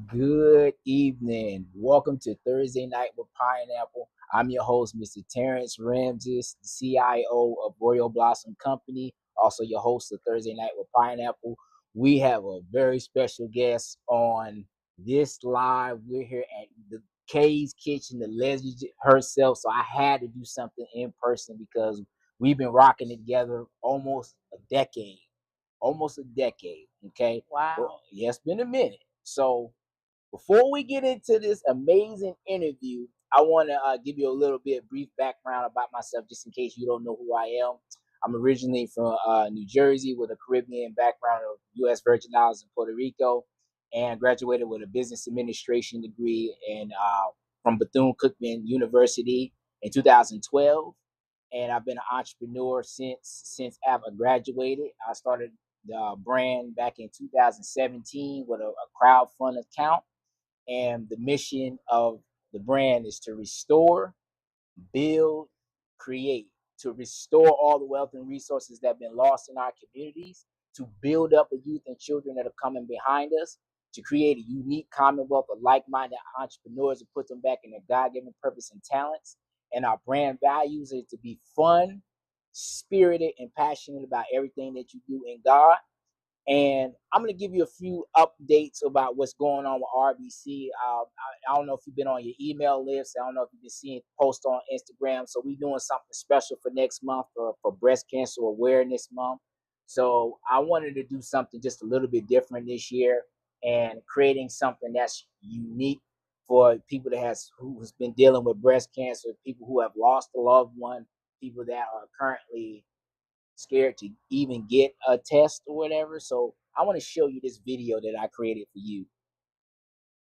Good evening. Welcome to Thursday Night with Pineapple. I'm your host, Mr. Terrence Ramses, the CIO of Royal Blossom Company, also your host of Thursday Night with Pineapple. We have a very special guest on this live. We're here at the Kay's Kitchen, the legend herself. So I had to do something in person because we've been rocking it together almost a decade. Almost a decade. Okay. Wow. Well, yeah, it's been a minute. So before we get into this amazing interview, I want to give you a little bit brief background about myself, just in case you don't know who I am. I'm originally from New Jersey with a Caribbean background of U.S. Virgin Islands and Puerto Rico, and graduated with a business administration degree from Bethune-Cookman University in 2012. And I've been an entrepreneur since I've graduated. I started the brand back in 2017 with a crowdfund account, and the mission of the brand is to restore, build, create, to restore all the wealth and resources that have been lost in our communities, to build up the youth and children that are coming behind us, to create a unique commonwealth of like-minded entrepreneurs and put them back in their God-given purpose and talents. And our brand values is to be fun, spirited, and passionate about everything that you do in God. And I'm going to give you a few updates about what's going on with RBC. I don't know if you've been on your email list. I don't know if you've been seeing posts on Instagram. So we're doing something special for next month for Breast Cancer Awareness Month. So I wanted to do something just a little bit different this year and creating something that's unique for people who's been dealing with breast cancer, people who have lost a loved one, people that are currently scared to even get a test or whatever. So I want to show you this video that I created for you.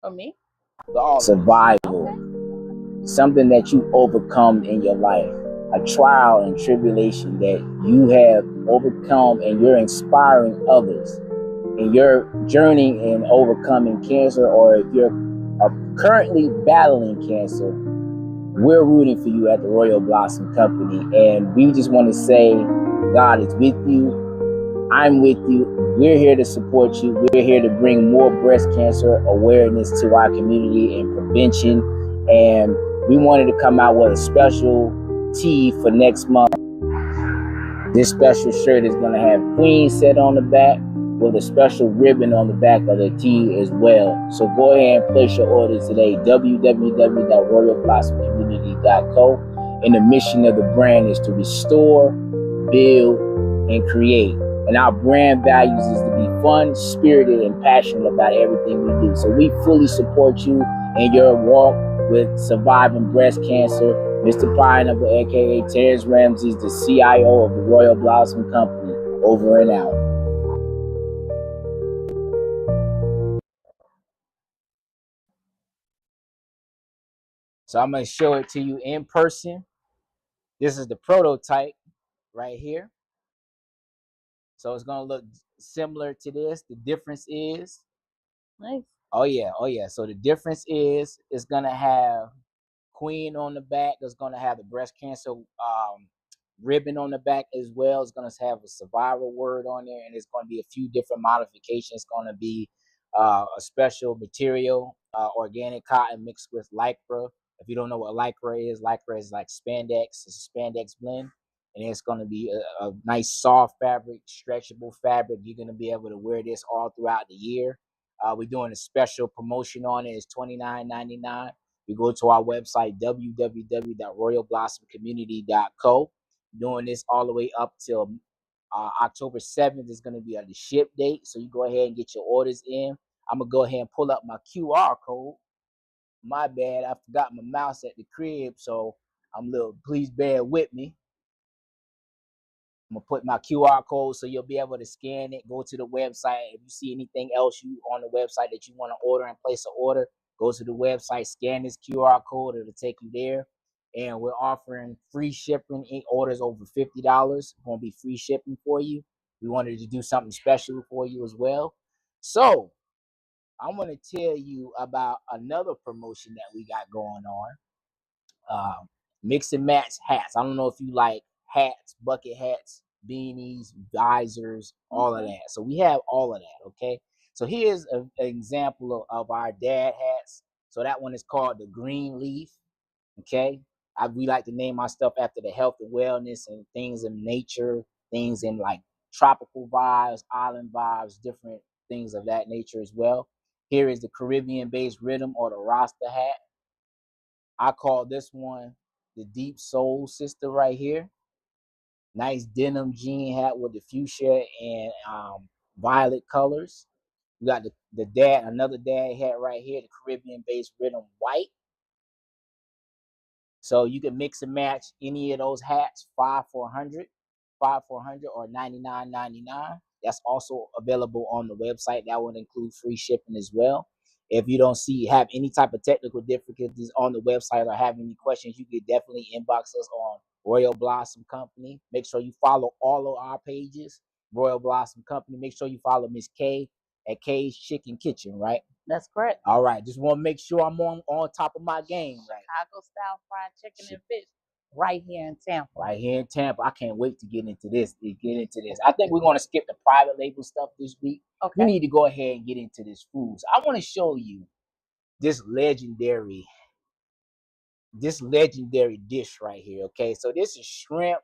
For me? For all survival, something that you overcome in your life, a trial and tribulation that you have overcome, and you're inspiring others in your journey in overcoming cancer, or if you're currently battling cancer. We're rooting for you at the Royal Blossom Company, and we just want to say God is with you. I'm with you. We're here to support you. We're here to bring more breast cancer awareness to our community and prevention. And we wanted to come out with a special tee for next month. This special shirt is going to have Queen set on the back with a special ribbon on the back of the tee as well. So go ahead and place your orders today. www.royalblossomcommunity.co. And the mission of the brand is to restore, build, and create. And our brand values is to be fun, spirited, and passionate about everything we do. So we fully support you in your walk with surviving breast cancer. Mr. Pineapple, aka Terrence Ramses, the CIO of the Royal Blossom Company. Over and out. So I'm going to show it to you in person. This is the prototype right here. So it's going to look similar to this. The difference is, Nice. oh yeah. So the difference is it's going to have Queen on the back. It's going to have the breast cancer ribbon on the back as well. It's going to have a survival word on there, and it's going to be a few different modifications. It's going to be a special material, organic cotton mixed with lycra. If you don't know what lycra is like spandex. It's a spandex blend, and it's going to be a nice soft fabric, stretchable fabric. You're going to be able to wear this all throughout the year. We're doing a special promotion on it. It's $29.99. You go to our website, www.royalblossomcommunity.co. Doing this all the way up till October 7th is going to be the ship date. So you go ahead and get your orders in. I'm going to go ahead and pull up my QR code. My bad. I forgot my mouse at the crib. So please bear with me. I'm gonna put my QR code so you'll be able to scan it. Go to the website. If you see anything else you on the website that you want to order and place an order, go to the website, scan this QR code. It'll take you there. And we're offering free shipping in orders over $50. Gonna be free shipping for you. We wanted to do something special for you as well. So I'm gonna tell you about another promotion that we got going on. Mix and match hats. I don't know if you like hats, bucket hats, beanies, visors, all of that. So we have all of that, okay? So here's an example of our dad hats. So that one is called the green leaf. Okay. We like to name our stuff after the health and wellness and things in nature, things in like tropical vibes, island vibes, different things of that nature as well. Here is the Caribbean based rhythm or the Rasta hat. I call this one the Deep Soul Sister right here. Nice denim jean hat with the fuchsia and violet colors. We got the dad, another dad hat right here, the Caribbean based rhythm white. So you can mix and match any of those hats, 5 for $100, 5 for $100, or 99.99. That's also available on the website. That would include free shipping as well. If you don't have any type of technical difficulties on the website or have any questions, you can definitely inbox us on Royal Blossom Company. Make sure you follow all of our pages, Royal Blossom Company. Make sure you follow Miss K at K's Chicken Kitchen, right? That's correct. All right. Just want to make sure I'm on top of my game, right? Chicago style fried chicken and fish right here in Tampa. Right here in Tampa. I can't wait to get into this. I think we're going to skip the private label stuff this week. Okay. We need to go ahead and get into this food. So I want to show you this legendary dish right here. Okay. So this is shrimp.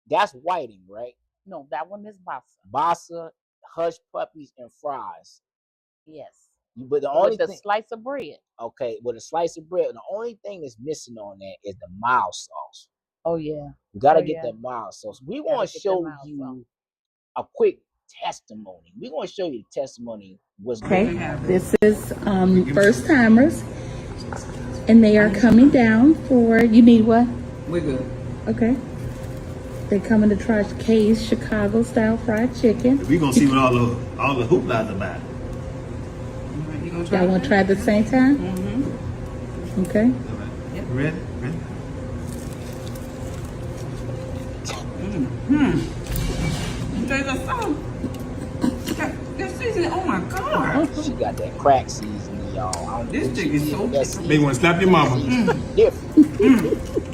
That's whiting, right? No, that one is basa. Basa, hush puppies, and fries. Yes. But the only with a slice of bread. Okay, with a slice of bread. The only thing that's missing on that is the mild sauce. Oh yeah. We gotta get that mild sauce. We want to show you a quick testimony. We're gonna show you the testimony. Okay, this is first timers, and they are coming down for. You need what? We're good. Okay. They're coming to try K's Chicago style fried chicken. We're gonna see what all the hooplas about. Y'all want to try at the same time? Mm-hmm. Okay. All right. Yep. Ready? There's a salt. This seasoning, oh my God. She got that crack seasoning, y'all. This chicken is so different. They want to slap your mama. Different.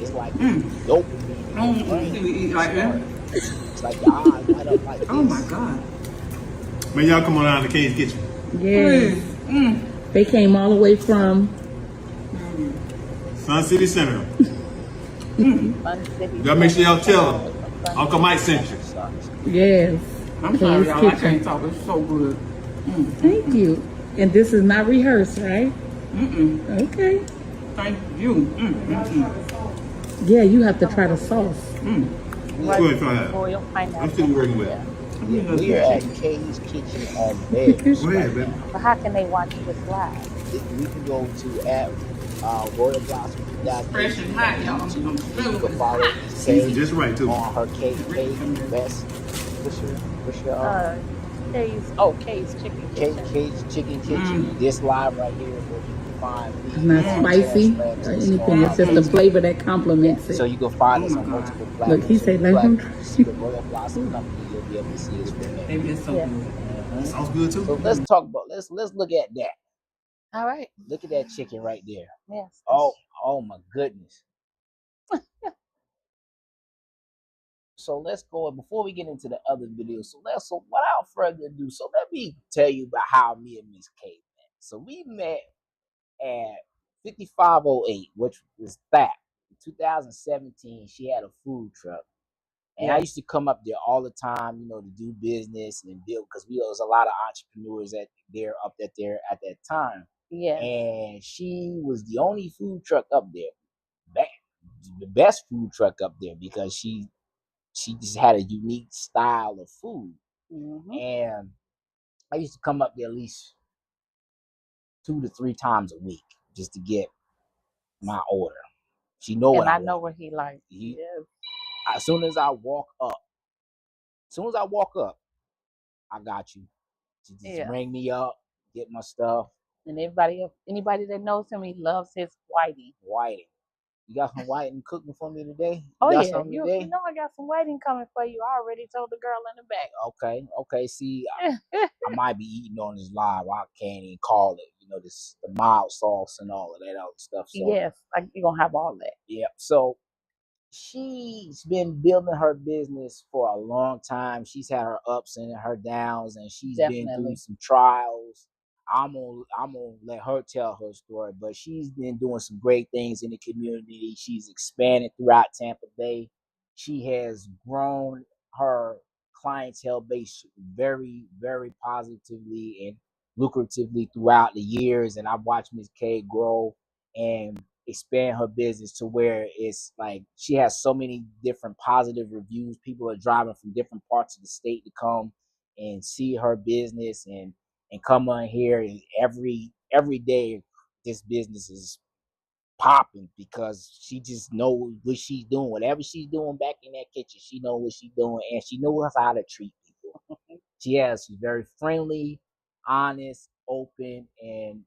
It's like dope. I don't want to eat like that. It's like your eyes light up like this. Oh my God. Man, y'all come on down to Kane's Kitchen. Yes. They came all the way from Sun City Center. Y'all make sure y'all tell them. Uncle Mike sent you. yes. I'm sorry, K's y'all. I Kitchen. can't talk. It's so good. Thank you. And this is not rehearsed, right? Okay. Thank you. Yeah, you have to try the sauce. Go ahead, try that. Royal pineapple. I'm still working with it. Yeah, we are at K's Kitchen on Bears. Go ahead, baby. But how can they watch this live? We can go to at Royal Blossom. Fresh and hot, y'all. You can follow Seasoned just right, too. on her K Best. What's your K's Chicken Kitchen. K's Chicken Kitchen. This live right here is where you can find It's not spicy or anything. It's just the flavor that complements it. So you can find us on multiple platforms. Look, he said, let him try. The Royal Blossom Company, you'll be able to see us from there. Baby, it's so good. Sounds good, too. So let's talk about let's look at that. All right. Look at that chicken right there. Yes. Oh my goodness. So let's go before we get into the other videos. So without further ado, so let me tell you about how me and Miss K met. So we met at 5508, which was that. In 2017, she had a food truck. And I used to come up there all the time, to do business and build, because there was a lot of entrepreneurs up there at that time. Yeah. And she was the only food truck up there, the best food truck up there, because she just had a unique style of food. And I used to come up there at least 2 to 3 times a week just to get my order. She know what I know what he likes. As soon as I walk up, I got you. She just bring me up, get my stuff. And anybody that knows him, he loves his whiting. Whiting. You got some whiting cooking for me today? You know I got some whiting coming for you. I already told the girl in the back. Okay. See, I might be eating on this live. I can't even call it. The mild sauce and all of that other stuff. So, yes, you're gonna have all that. Yeah. So she's been building her business for a long time. She's had her ups and her downs, and she's been through Definitely. some trials. I'm gonna let her tell her story, but she's been doing some great things in the community. She's expanded throughout Tampa Bay. She has grown her clientele base very, very positively and lucratively throughout the years. And I've watched Miss K grow and expand her business to where it's like she has so many different positive reviews. People are driving from different parts of the state to come and see her business and come on here, and every day this business is popping because she just knows what she's doing. Whatever she's doing back in that kitchen, she knows what she's doing, and she knows how to treat people. She's very friendly, honest, open, and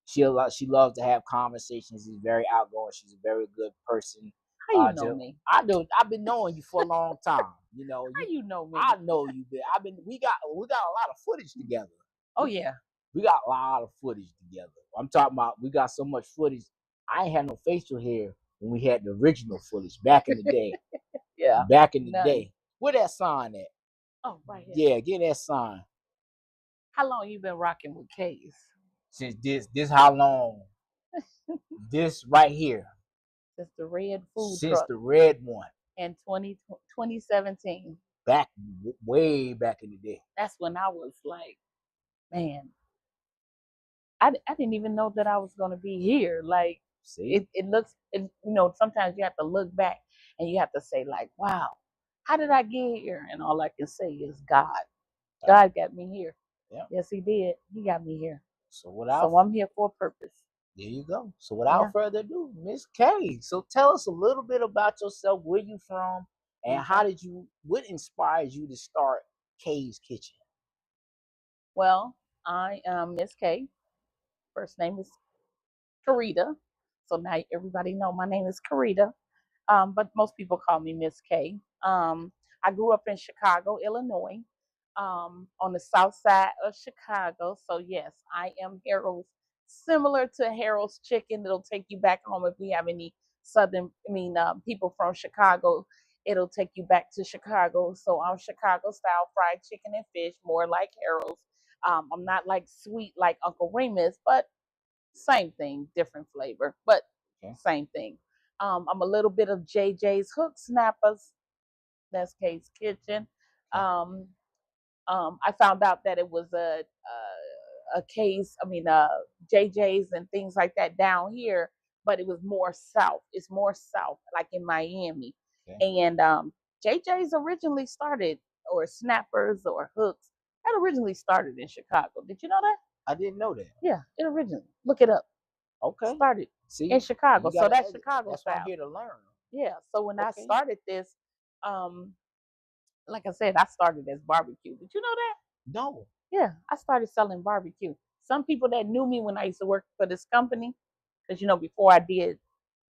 she loves to have conversations. She's very outgoing. She's a very good person. How you know me? I've been knowing you for a long time. How you know me? I know you. We got a lot of footage together. Oh yeah. We got a lot of footage together. I'm talking about we got so much footage. I ain't had no facial hair when we had the original footage back in the day. Yeah. Back in the None. day. Where that sign at? Oh, right here. Yeah, get that sign. How long you been rocking with K's? Since this how long? This right here. Since the red food Since truck the red one. in 2017. Back way back in the day. That's when I was like, man, I didn't even know that I was going to be here. Like, See? it looks, sometimes you have to look back and you have to say, like, wow, how did I get here? And all I can say is God. God got me here. Yeah. Yes, he did. He got me here. So I'm here for a purpose. There you go. So without further ado, Miss K. So tell us a little bit about yourself, where you from, and what inspired you to start K's Kitchen? Well, I am Miss K. First name is Karita. So now everybody know my name is Karita. But most people call me Miss K. I grew up in Chicago, Illinois, on the south side of Chicago. So yes, I am Harold's, similar to Harold's Chicken. It'll take you back home if we have any people from Chicago. It'll take you back to Chicago. So I'm Chicago style fried chicken and fish, more like Harold's. I'm not like sweet like Uncle Remus, but same thing, different flavor, but same thing. I'm a little bit of JJ's Hook Snappers. That's K's Kitchen. Um, I found out that it was a case. JJ's and things like that down here, but it was more south. It's more south, like in Miami. And JJ's originally started, or Snappers or Hooks, that originally started in Chicago. Did you know that? I didn't know that. Yeah, it originally. Look it up. Okay. Started in Chicago. So that's Chicago that's style. why I'm here to learn. Yeah. So when I started this, like I said, I started as barbecue. Did you know that? No. Yeah, I started selling barbecue. Some people that knew me when I used to work for this company, because before I did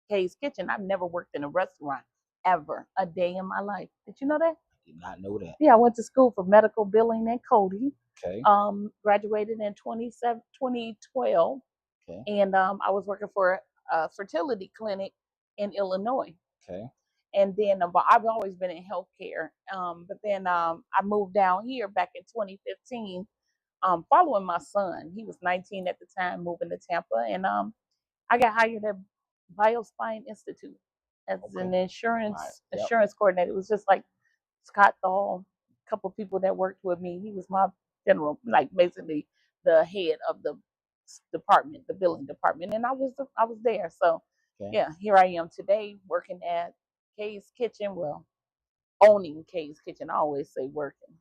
K's Kitchen, I've never worked in a restaurant ever a day in my life. Did you know that? I did not know that. Yeah, I went to school for medical billing and coding. Okay. Graduated in 2012. Okay. And I was working for a fertility clinic in Illinois. Okay. And then I've always been in healthcare. But then I moved down here back in 2015, following my son. He was 19 at the time, moving to Tampa. And I got hired at Biospine Institute as an insurance coordinator. It was just like Scott Thal, a couple of people that worked with me. He was my general, like basically the head of the department, the billing department, and I was there. So yeah, here I am today working at K's Kitchen. Well, owning K's Kitchen. I always say working.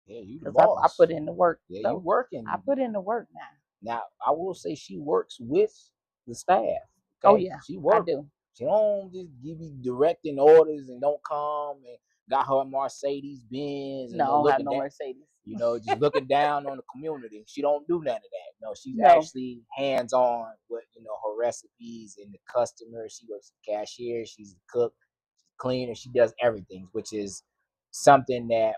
Yeah, you the boss. I put in the work. Yeah, so you working. I put in the work now. Now I will say she works with the staff. Okay? Oh yeah, she works. I do. She don't just give you directing orders and don't come and got her Mercedes Benz. No, I don't have no Mercedes. Just looking down on the community. She don't do none of that. No, she's actually hands on with her recipes and the customer. She works as a cashier. She's a cook. She's a cleaner. She does everything, which is something that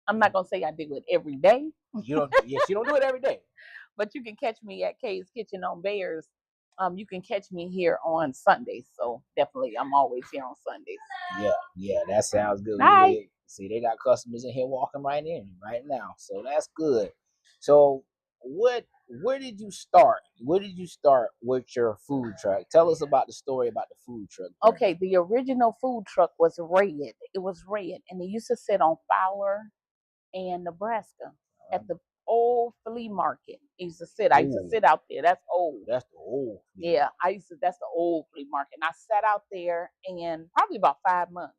I'm not gonna say I do it every day. You don't. Yeah, she don't do it every day. But you can catch me at K's Kitchen on Bears You can catch me here on Sundays. So definitely, I'm always here on Sundays. Yeah, that sounds good. Hi. See, they got customers in here walking right in right now, so that's good. So, where did you start? Where did you start with your food truck? Tell us about the story about the food truck. Okay, the original food truck was red. It was red, and it used to sit on Fowler and Nebraska at the old flea market. It used to sit. I used to sit out there. That's old. That's the old. Yeah, that's the old flea market. And I sat out there and probably about 5 months.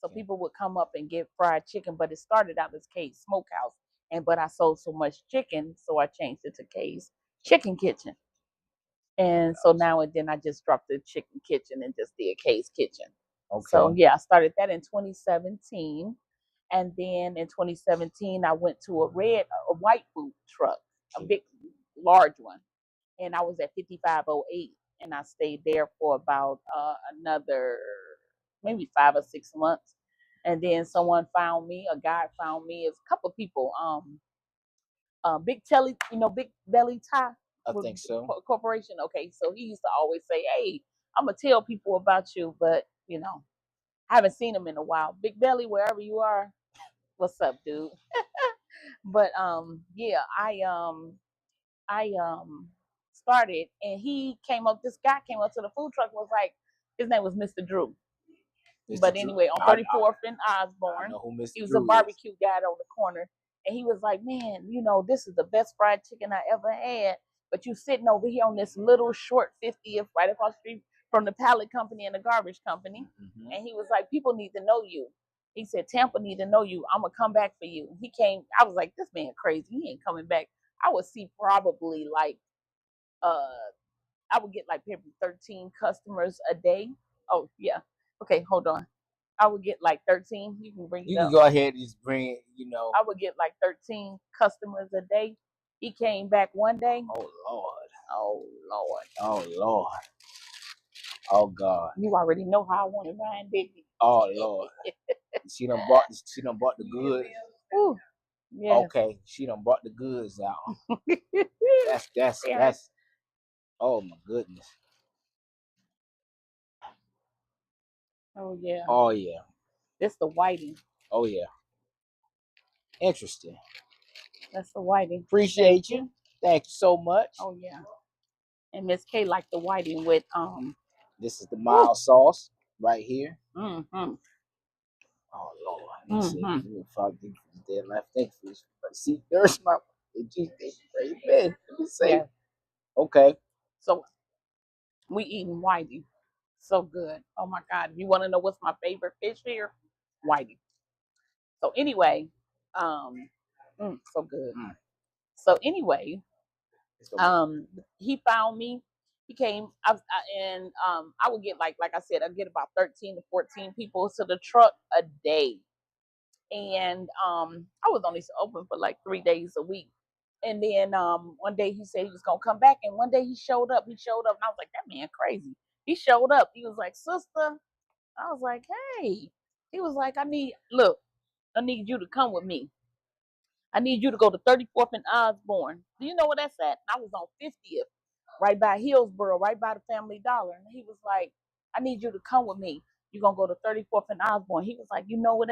So people would come up and get fried chicken, but it started out as Kay's Smokehouse. But I sold so much chicken, so I changed it to Kay's Chicken Kitchen. And so now and then I just dropped the Chicken Kitchen and just did Kay's Kitchen. Okay. So yeah, I started that in 2017. And then in 2017, I went to a white food truck, a big, large one. And I was at 5508, and I stayed there for about another maybe 5 or 6 months. And then someone found me, a guy found me, it's a couple of people, Big Telly, Big Belly Tie. I think so. Corporation. Okay, so he used to always say, "Hey, I'm gonna tell people about you," but I haven't seen him in a while. Big Belly, wherever you are, what's up, dude? But yeah, I started, and this guy came up to the food truck and was like, his name was Mr. Drew. But anyway, on 34th and Osborne, he was a barbecue guy on the corner, and he was like, "Man, this is the best fried chicken I ever had, but you sitting over here on this little short 50th right across the street from the pallet company and the garbage company." Mm-hmm. And he was like, "People need to know you." He said, "Tampa need to know you. I'm going to come back for you." He came. I was like, "This man crazy. He ain't coming back." I would see probably like, I would get like maybe 13 customers a day. Oh, yeah. Okay, hold on. I would get like 13. You can bring it up. You can go ahead and just bring it, I would get like 13 customers a day. He came back one day. Oh, Lord. Oh, Lord. Oh, Lord. Oh, God. You already know how I wanted mine, didn't you? Oh, Lord. She done bought the goods. Ooh, yeah. Okay, she done brought the goods out. That's oh my goodness. Oh yeah. Oh yeah. This the whiting. Oh yeah. Interesting. That's the whiting. Appreciate you. Thank you so much. Oh yeah. And Miss K liked the whiting with This is the mild sauce right here. Mm-hmm. Oh Lord. Let's see. Thank you. See, there's my Let me say. Yeah. Okay. So we eating whiting. So good. Oh my God. You want to know what's my favorite fish here? Whiting. So anyway, so good. So anyway, he found me. He came, and I would get like I said, I'd get about 13 to 14 people to the truck a day. And I was only open for like 3 days a week. And then one day he said he was gonna come back, and one day he showed up. And I was like, "That man crazy." He showed up. He was like, "Sister," I was like, "Hey." He was like, I need you to come with me. I need you to go to 34th and Osborne. Do you know where that's at? I was on 50th, right by Hillsboro, right by the Family Dollar. And he was like, "I need you to come with me. You're gonna go to 34th and Osborne." He was like, you know where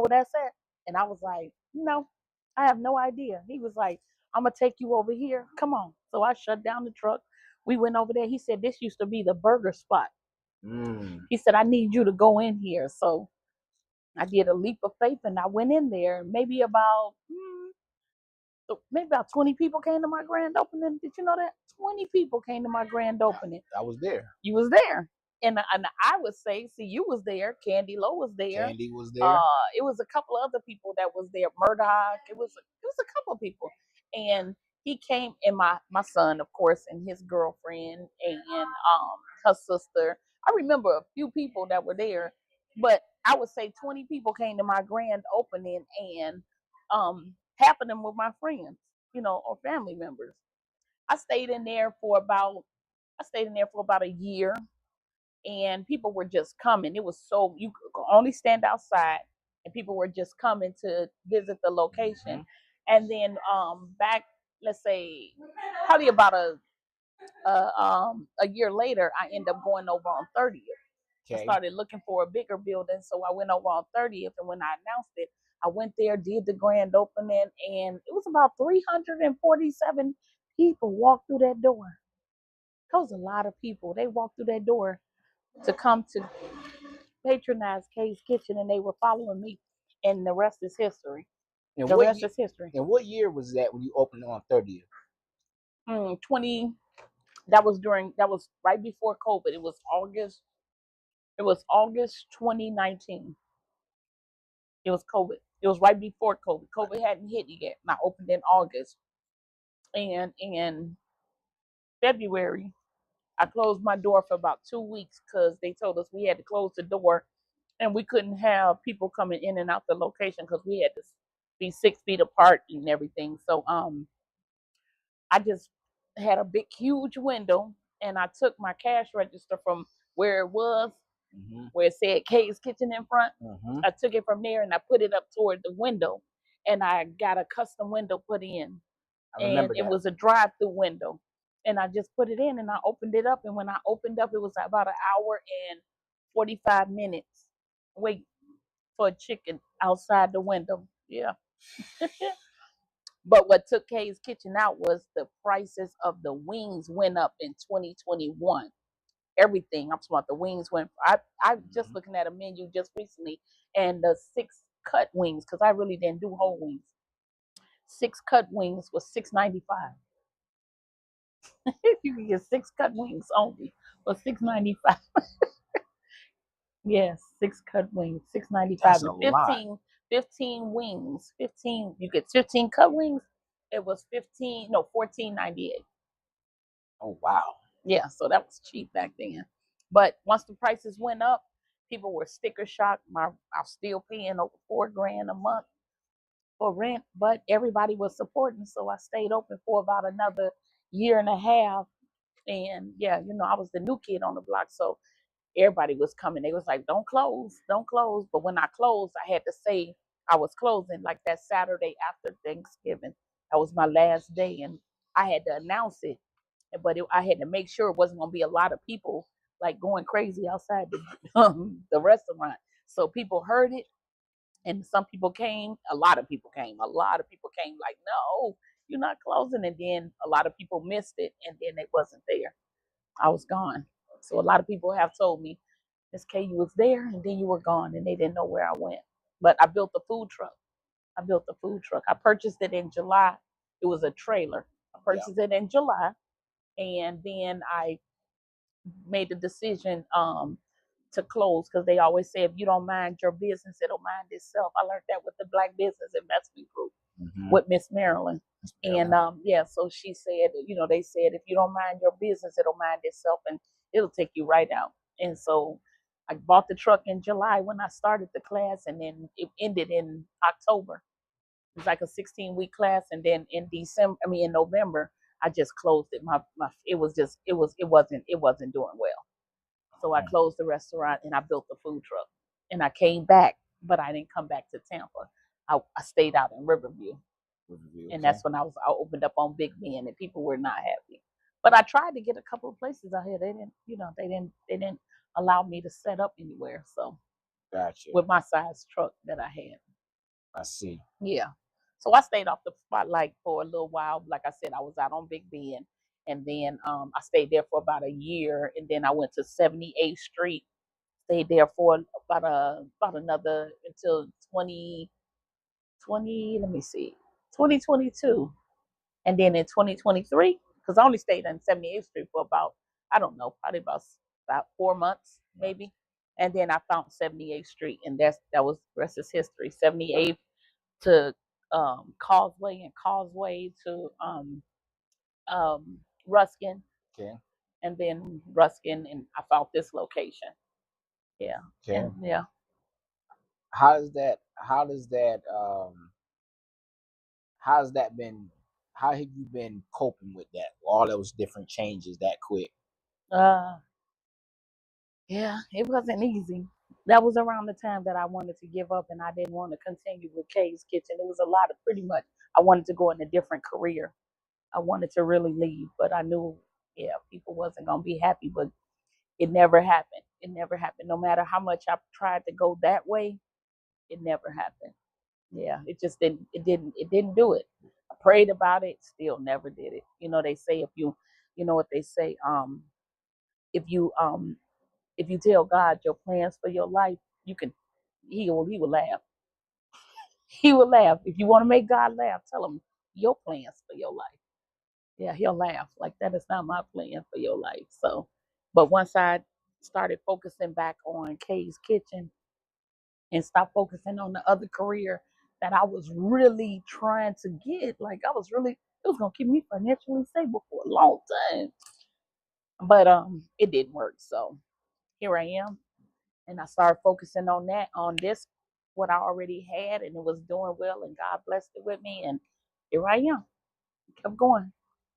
that's at?" And I was like, "No, I have no idea." He was like, "I'm gonna take you over here. Come on." So I shut down the truck. We went over there. He said, "This used to be the burger spot." He said, "I need you to go in here." So I did a leap of faith, and I went in there. Maybe about 20 people came to my grand opening. Did you know that? 20 people came to my grand opening. I was there. You was there. And I would say, see, you was there. Candy Lowe was there. Candy was there. It was a couple of other people that was there. Murdoch. It was a couple of people. And he came, and my son, of course, and his girlfriend, and her sister. I remember a few people that were there, but I would say 20 people came to my grand opening, and half of them were my friends, or family members. I stayed in there for about a year, and people were just coming. It was so, you could only stand outside, and people were just coming to visit the location. And then back, let's say, probably about a year later, I ended up going over on 30th. I Okay. started looking for a bigger building, so I went over on 30th, and when I announced it, I went there, did the grand opening, and it was about 347 people walked through that door. That was a lot of people. They walked through that door to come to patronize Kay's Kitchen, and they were following me, and the rest is history. And The what rest ye- is history. and what year was that when you opened on 30th? 20. That was right before COVID. It was August. It was August 2019. It was COVID. It was right before COVID. COVID hadn't hit yet. And I opened in August. And in February, I closed my door for about 2 weeks because they told us we had to close the door and we couldn't have people coming in and out the location because we had to be 6 feet apart and everything. So I just had a big, huge window, and I took my cash register from where it was, where it said Kay's Kitchen in front. I took it from there and I put it up toward the window, and I got a custom window put in, I and remember it that. was a drive-through window, and I just put it in and I opened it up, and when I opened up, it was about an hour and 45 minutes wait for a chicken outside the window. Yeah. But what took Kay's Kitchen out was the prices of the wings went up in 2021. Everything. I'm talking about the wings went. I just looking at a menu just recently, and the 6 cut wings, because I really didn't do whole wings. 6 cut wings was $6.95. You can get 6 cut wings only for $6.95. Yes, 6 cut wings, $6.95. That's a And lot. 15 wings. 15. You get 15 cut wings. It was 15. No, $14.98. Oh wow. Yeah, so that was cheap back then. But once the prices went up, people were sticker shock. I'm still paying over $4,000 a month for rent, but everybody was supporting, so I stayed open for about another year and a half. And yeah, I was the new kid on the block, so everybody was coming. They was like, "Don't close, don't close." But when I closed, I had to say I was closing, like that Saturday after Thanksgiving. That was my last day, and I had to announce it. But I had to make sure it wasn't going to be a lot of people like going crazy outside the restaurant. So people heard it, and some people came. A lot of people came. A lot of people came. Like, no, you're not closing. And then a lot of people missed it, and then it wasn't there. I was gone. So a lot of people have told me, Miss K, you was there, and then you were gone, and they didn't know where I went. But I built the food truck. I built the food truck. I purchased it in July. It was a trailer. I purchased it in July, and then I made the decision to close because they always say if you don't mind your business, it'll mind itself. I learned that with the Black Business Investment Group with Miss Marilyn. And yeah, so she said, they said if you don't mind your business, it'll mind itself and it'll take you right out. And so I bought the truck in July when I started the class, and then it ended in October. It was like a 16-week class, and then in November, I just closed it. It wasn't doing well. So I closed the restaurant and I built the food truck. And I came back, but I didn't come back to Tampa. I stayed out in Riverview. And that's when I opened up on Big Ben, and people were not happy. But I tried to get a couple of places out here. They didn't allow me to set up anywhere. So Gotcha. with my size truck that I had. I see. Yeah. So I stayed off the spotlight for a little while. Like I said, I was out on Big Ben, and then I stayed there for about a year, and then I went to 78th Street. Stayed there for about another until 2020. Let me see, 2022, and then in 2023, because I only stayed on 78th Street for about, I don't know, probably about 4 months maybe, and then I found 78th Street, and that was the rest is history. 78th to Causeway, and Causeway to Ruskin, Okay. and then Ruskin, and I found this location. Yeah. Okay. And yeah. How's that been? How have you been coping with that? All those different changes that quick. Uh, yeah, it wasn't easy. That was around the time that I wanted to give up and I didn't want to continue with Kay's Kitchen. It was a lot of pretty much, I wanted to go in a different career. I wanted to really leave, but I knew yeah, people wasn't gonna be happy, but it never happened. It never happened. No matter how much I tried to go that way, it never happened. Yeah, it just didn't. It didn't do it. I prayed about it, still never did it. You know, they say if you, you know what they say, if you if you tell God your plans for your life, you can, he will laugh. He will laugh. If you want to make God laugh, tell him your plans for your life. Yeah, he'll laugh. Like that is not my plan for your life. So, but once I started focusing back on Kay's Kitchen and stopped focusing on the other career that I was really trying to get, like I was really, it was gonna keep me financially stable for a long time. But it didn't work. So here I am, and I started focusing on that, on this, what I already had, and it was doing well, and God blessed it with me, and here I am. Kept going,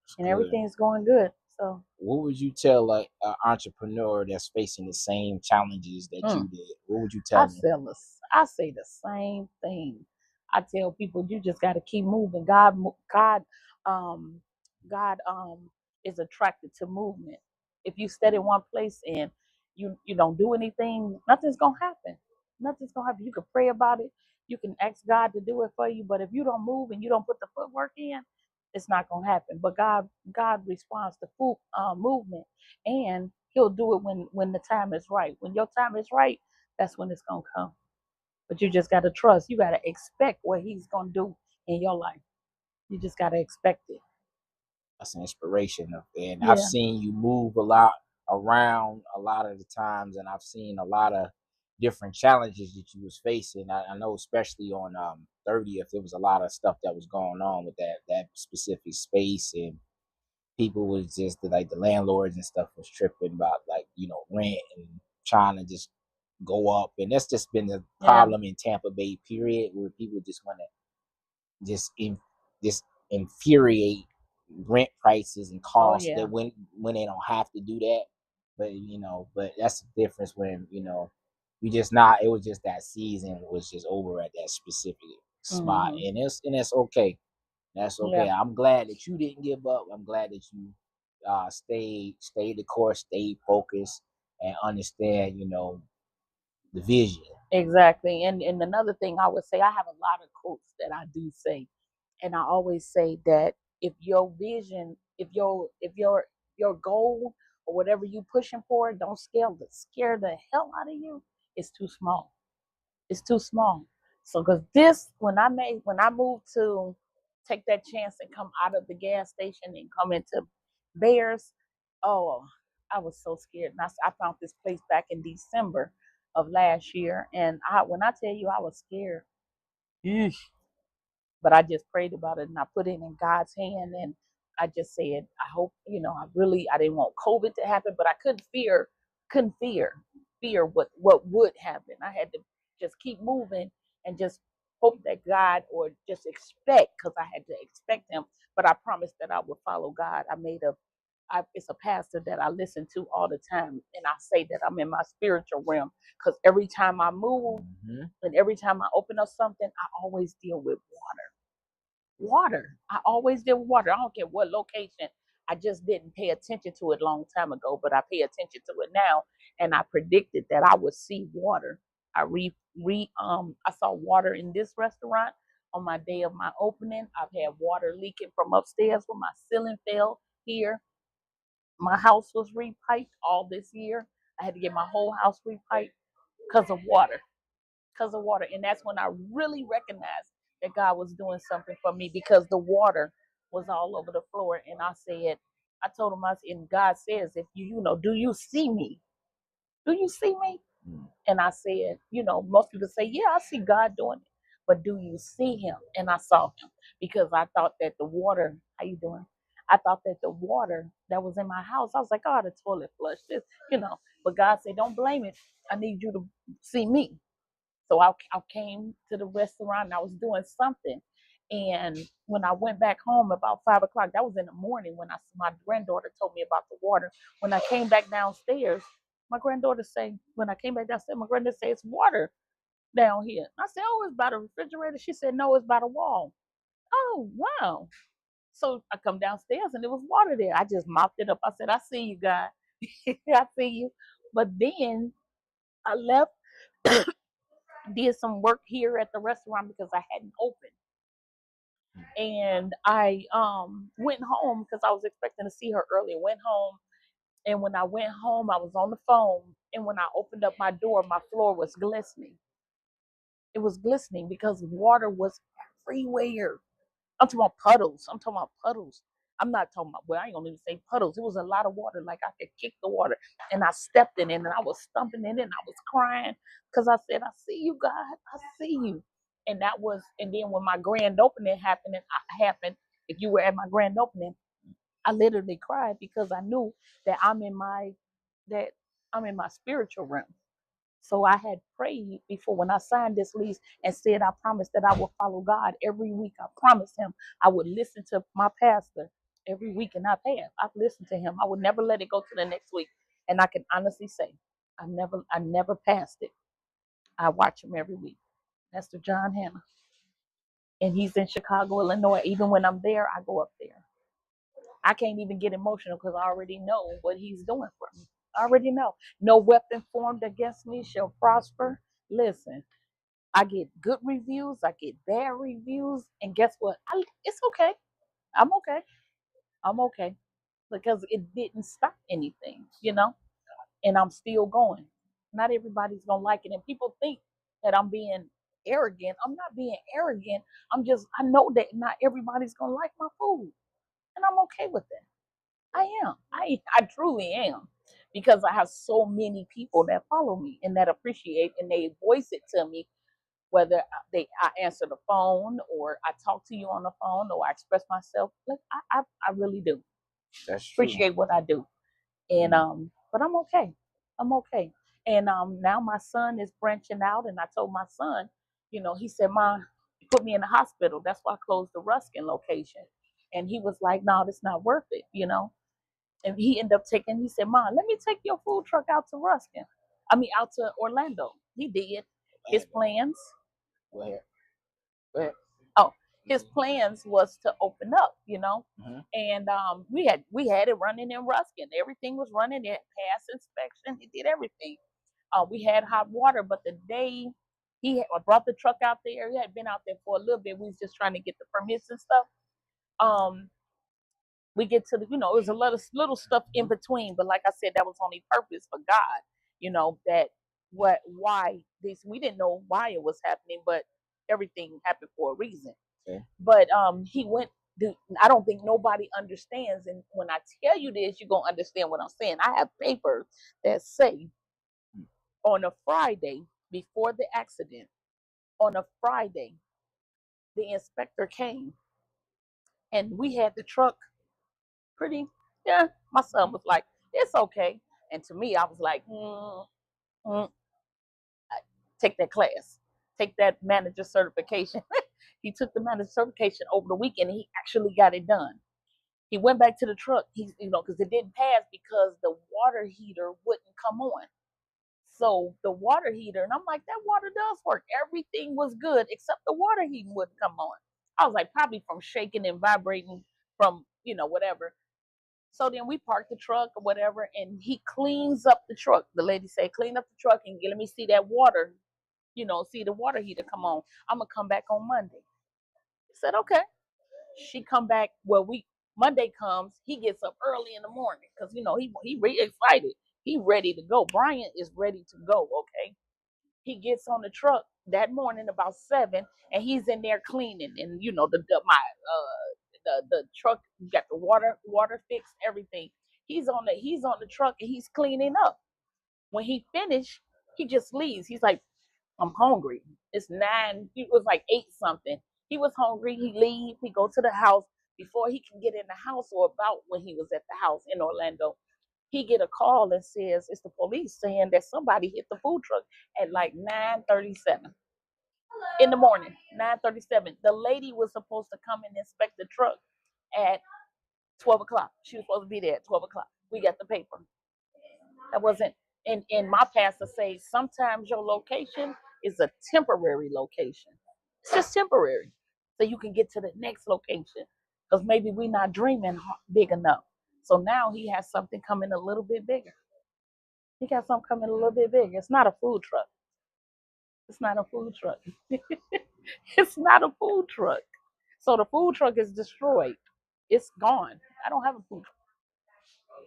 It's and good. everything's going good. So, What would you tell like an entrepreneur that's facing the same challenges that you did? What would you tell them? I say the same thing. I tell people you just got to keep moving. Um, God is attracted to movement. If you stay in one place and you don't do anything, nothing's gonna happen. Nothing's gonna happen. You can pray about it. You can ask God to do it for you, but if you don't move and you don't put the footwork in, it's not gonna happen. But God responds to movement, and He'll do it when the time is right. When your time is right, that's when it's gonna come. But you just gotta trust. You gotta expect what He's gonna do in your life. You just gotta expect it. That's an inspiration of, and I've Yeah. seen you move a lot around a lot of the times, and I've seen a lot of different challenges that you was facing. I know, especially on 30th, there was a lot of stuff that was going on with that specific space, and people was just like the landlords and stuff was tripping about like rent and trying to just go up, and that's just been the Yeah. problem in Tampa Bay. Period, where people just want to just just infuriate rent prices and Oh costs that yeah. when they don't have to do that. But but that's the difference when we just not. It was just that season was just over at that specific spot, Hmm. and that's okay. That's Yeah. okay. I'm glad that you didn't give up. I'm glad that you stayed the course, stayed focused, and understand the vision. Exactly. And another thing I would say, I have a lot of quotes that I do say, and I always say that if your vision, if your goal or whatever you pushing for, don't scare the hell out of you, it's too small. It's too small. So because this, when I moved to take that chance and come out of the gas station and come into Bears, oh, I was so scared. And I found this place back in December of last year, and when I tell you I was scared, eesh, but I just prayed about it and I put it in God's hand, and I just said, I hope, I didn't want COVID to happen, but I couldn't fear what would happen. I had to just keep moving and just hope that God, or just expect, because I had to expect him, but I promised that I would follow God. It's a pastor that I listen to all the time, and I say that I'm in my spiritual realm, because every time I move Hmm. and every time I open up something, I always deal with water. I always deal with water. I don't care what location. I just didn't pay attention to it a long time ago, but I pay attention to it now. And I predicted that I would see water. I saw water in this restaurant on my day of my opening. I've had water leaking from upstairs when my ceiling fell here. My house was repiped all this year. I had to get my whole house repiped because of water, and that's when I really recognized that God was doing something for me, because the water was all over the floor. And I told him, and God says, if do you see me? Do you see me? And I said, most people say, yeah, I see God doing it, but do you see him? And I saw him, because I thought that the water, how you doing? I thought that the water that was in my house, I was like, oh, the toilet flushed this. But God said, don't blame it. I need you to see me. So I came to the restaurant and I was doing something. And when I went back home about 5 o'clock, that was in the morning, when my granddaughter told me about the water. When I came back downstairs, when I came back downstairs, my granddaughter said, it's water down here. I said, oh, it's by the refrigerator. She said, no, it's by the wall. Oh, wow. So I come downstairs and there was water there. I just mopped it up. I said, I see you, God. I see you. But then I left, did some work here at the restaurant because I hadn't opened. And I went home because I was expecting to see her earlier. Went home, and when I went home, I was on the phone. And when I opened up my door, my floor was glistening. It was glistening because water was everywhere. I'm talking about puddles. I'm talking about puddles. I'm not talking about, well, I ain't gonna even say puddles. It was a lot of water, like I could kick the water. And I stepped in it and I was stumping in it and I was crying because I said, I see you, God. I see you. And that was, and then when my grand opening happened, if you were at my grand opening, I literally cried because I knew that that I'm in my spiritual realm. So I had prayed before when I signed this lease and said I promised that I would follow God every week. I promised him I would listen to my pastor every week, and I have. I've listened to him. I would never let it go to the next week. And I can honestly say I never passed it. I watch him every week. Pastor John Hanna. And he's in Chicago, Illinois. Even when I'm there, I go up there. I can't even get emotional because I already know what he's doing for me. I already know. No weapon formed against me shall prosper. Listen, I get good reviews, I get bad reviews, and guess what? It's okay. I'm okay. I'm okay because it didn't stop anything, and I'm still going. Not everybody's gonna like it, and people think that I'm being arrogant. I'm not being arrogant. I know that not everybody's gonna like my food, and I'm okay with that. I am. I truly am. Because I have so many people that follow me and that appreciate and they voice it to me, whether I answer the phone or I talk to you on the phone or I express myself. Like I really do. That's true. Appreciate what I do. And but I'm okay. I'm okay. And now my son is branching out and I told my son, he said, Mom, you put me in the hospital. That's why I closed the Ruskin location. And he was like, no, that's not worth it. And he ended up he said, Mom, let me take your food truck out to Ruskin. Out to Orlando. He did. His plans. Go ahead. Go ahead. Oh, his plans was to open up. Mm-hmm. And we had it running in Ruskin. Everything was running. It passed inspection. It did everything. We had hot water, but the day I brought the truck out there, he had been out there for a little bit. We was just trying to get the permits and stuff. We get to it was a lot of little stuff in between, but like I said, that was only purpose for God, that why this, we didn't know why it was happening, but everything happened for a reason. Okay. But he went, I don't think nobody understands, and when I tell you this, you're gonna understand what I'm saying. I have papers that say on a Friday before the accident, on a Friday, the inspector came and we had the truck yeah. My son was like, it's okay. And to me, I was like, take that class, take that manager certification. He took the manager certification over the weekend and he actually got it done. He went back to the truck, because it didn't pass because the water heater wouldn't come on. So the water heater, and I'm like, that water does work. Everything was good except the water heater wouldn't come on. I was like, probably from shaking and vibrating from, whatever. So then we parked the truck or whatever, and he cleans up the truck. The lady said, clean up the truck and let me see that water, see the water heater come on. I'm going to come back on Monday. I said, okay. She come back. Well, Monday comes. He gets up early in the morning because, he really excited. He ready to go. Brian is ready to go, okay? He gets on the truck that morning about 7, and he's in there cleaning. And, the truck got the water fixed, everything. He's on the truck and he's cleaning up. When he finished, he just leaves. He's like, I'm hungry. It's 9. It was like 8 something. He was hungry. He leaves. He go to the house. Before he can get in the house, or about when he was at the house in Orlando, he get a call and says it's the police saying that somebody hit the food truck at like 9:37 in the morning. 9:37. The lady was supposed to come and inspect the truck at 12 o'clock. She was supposed to be there at 12 o'clock. We got the paper. That wasn't, and my pastor says sometimes your location is a temporary location. It's just temporary. So you can get to the next location. because maybe we're not dreaming big enough. So now he has something coming a little bit bigger. He got something coming a little bit bigger. It's not a food truck. It's not a food truck. It's not a food truck. So the food truck is destroyed. It's gone. I don't have a food truck.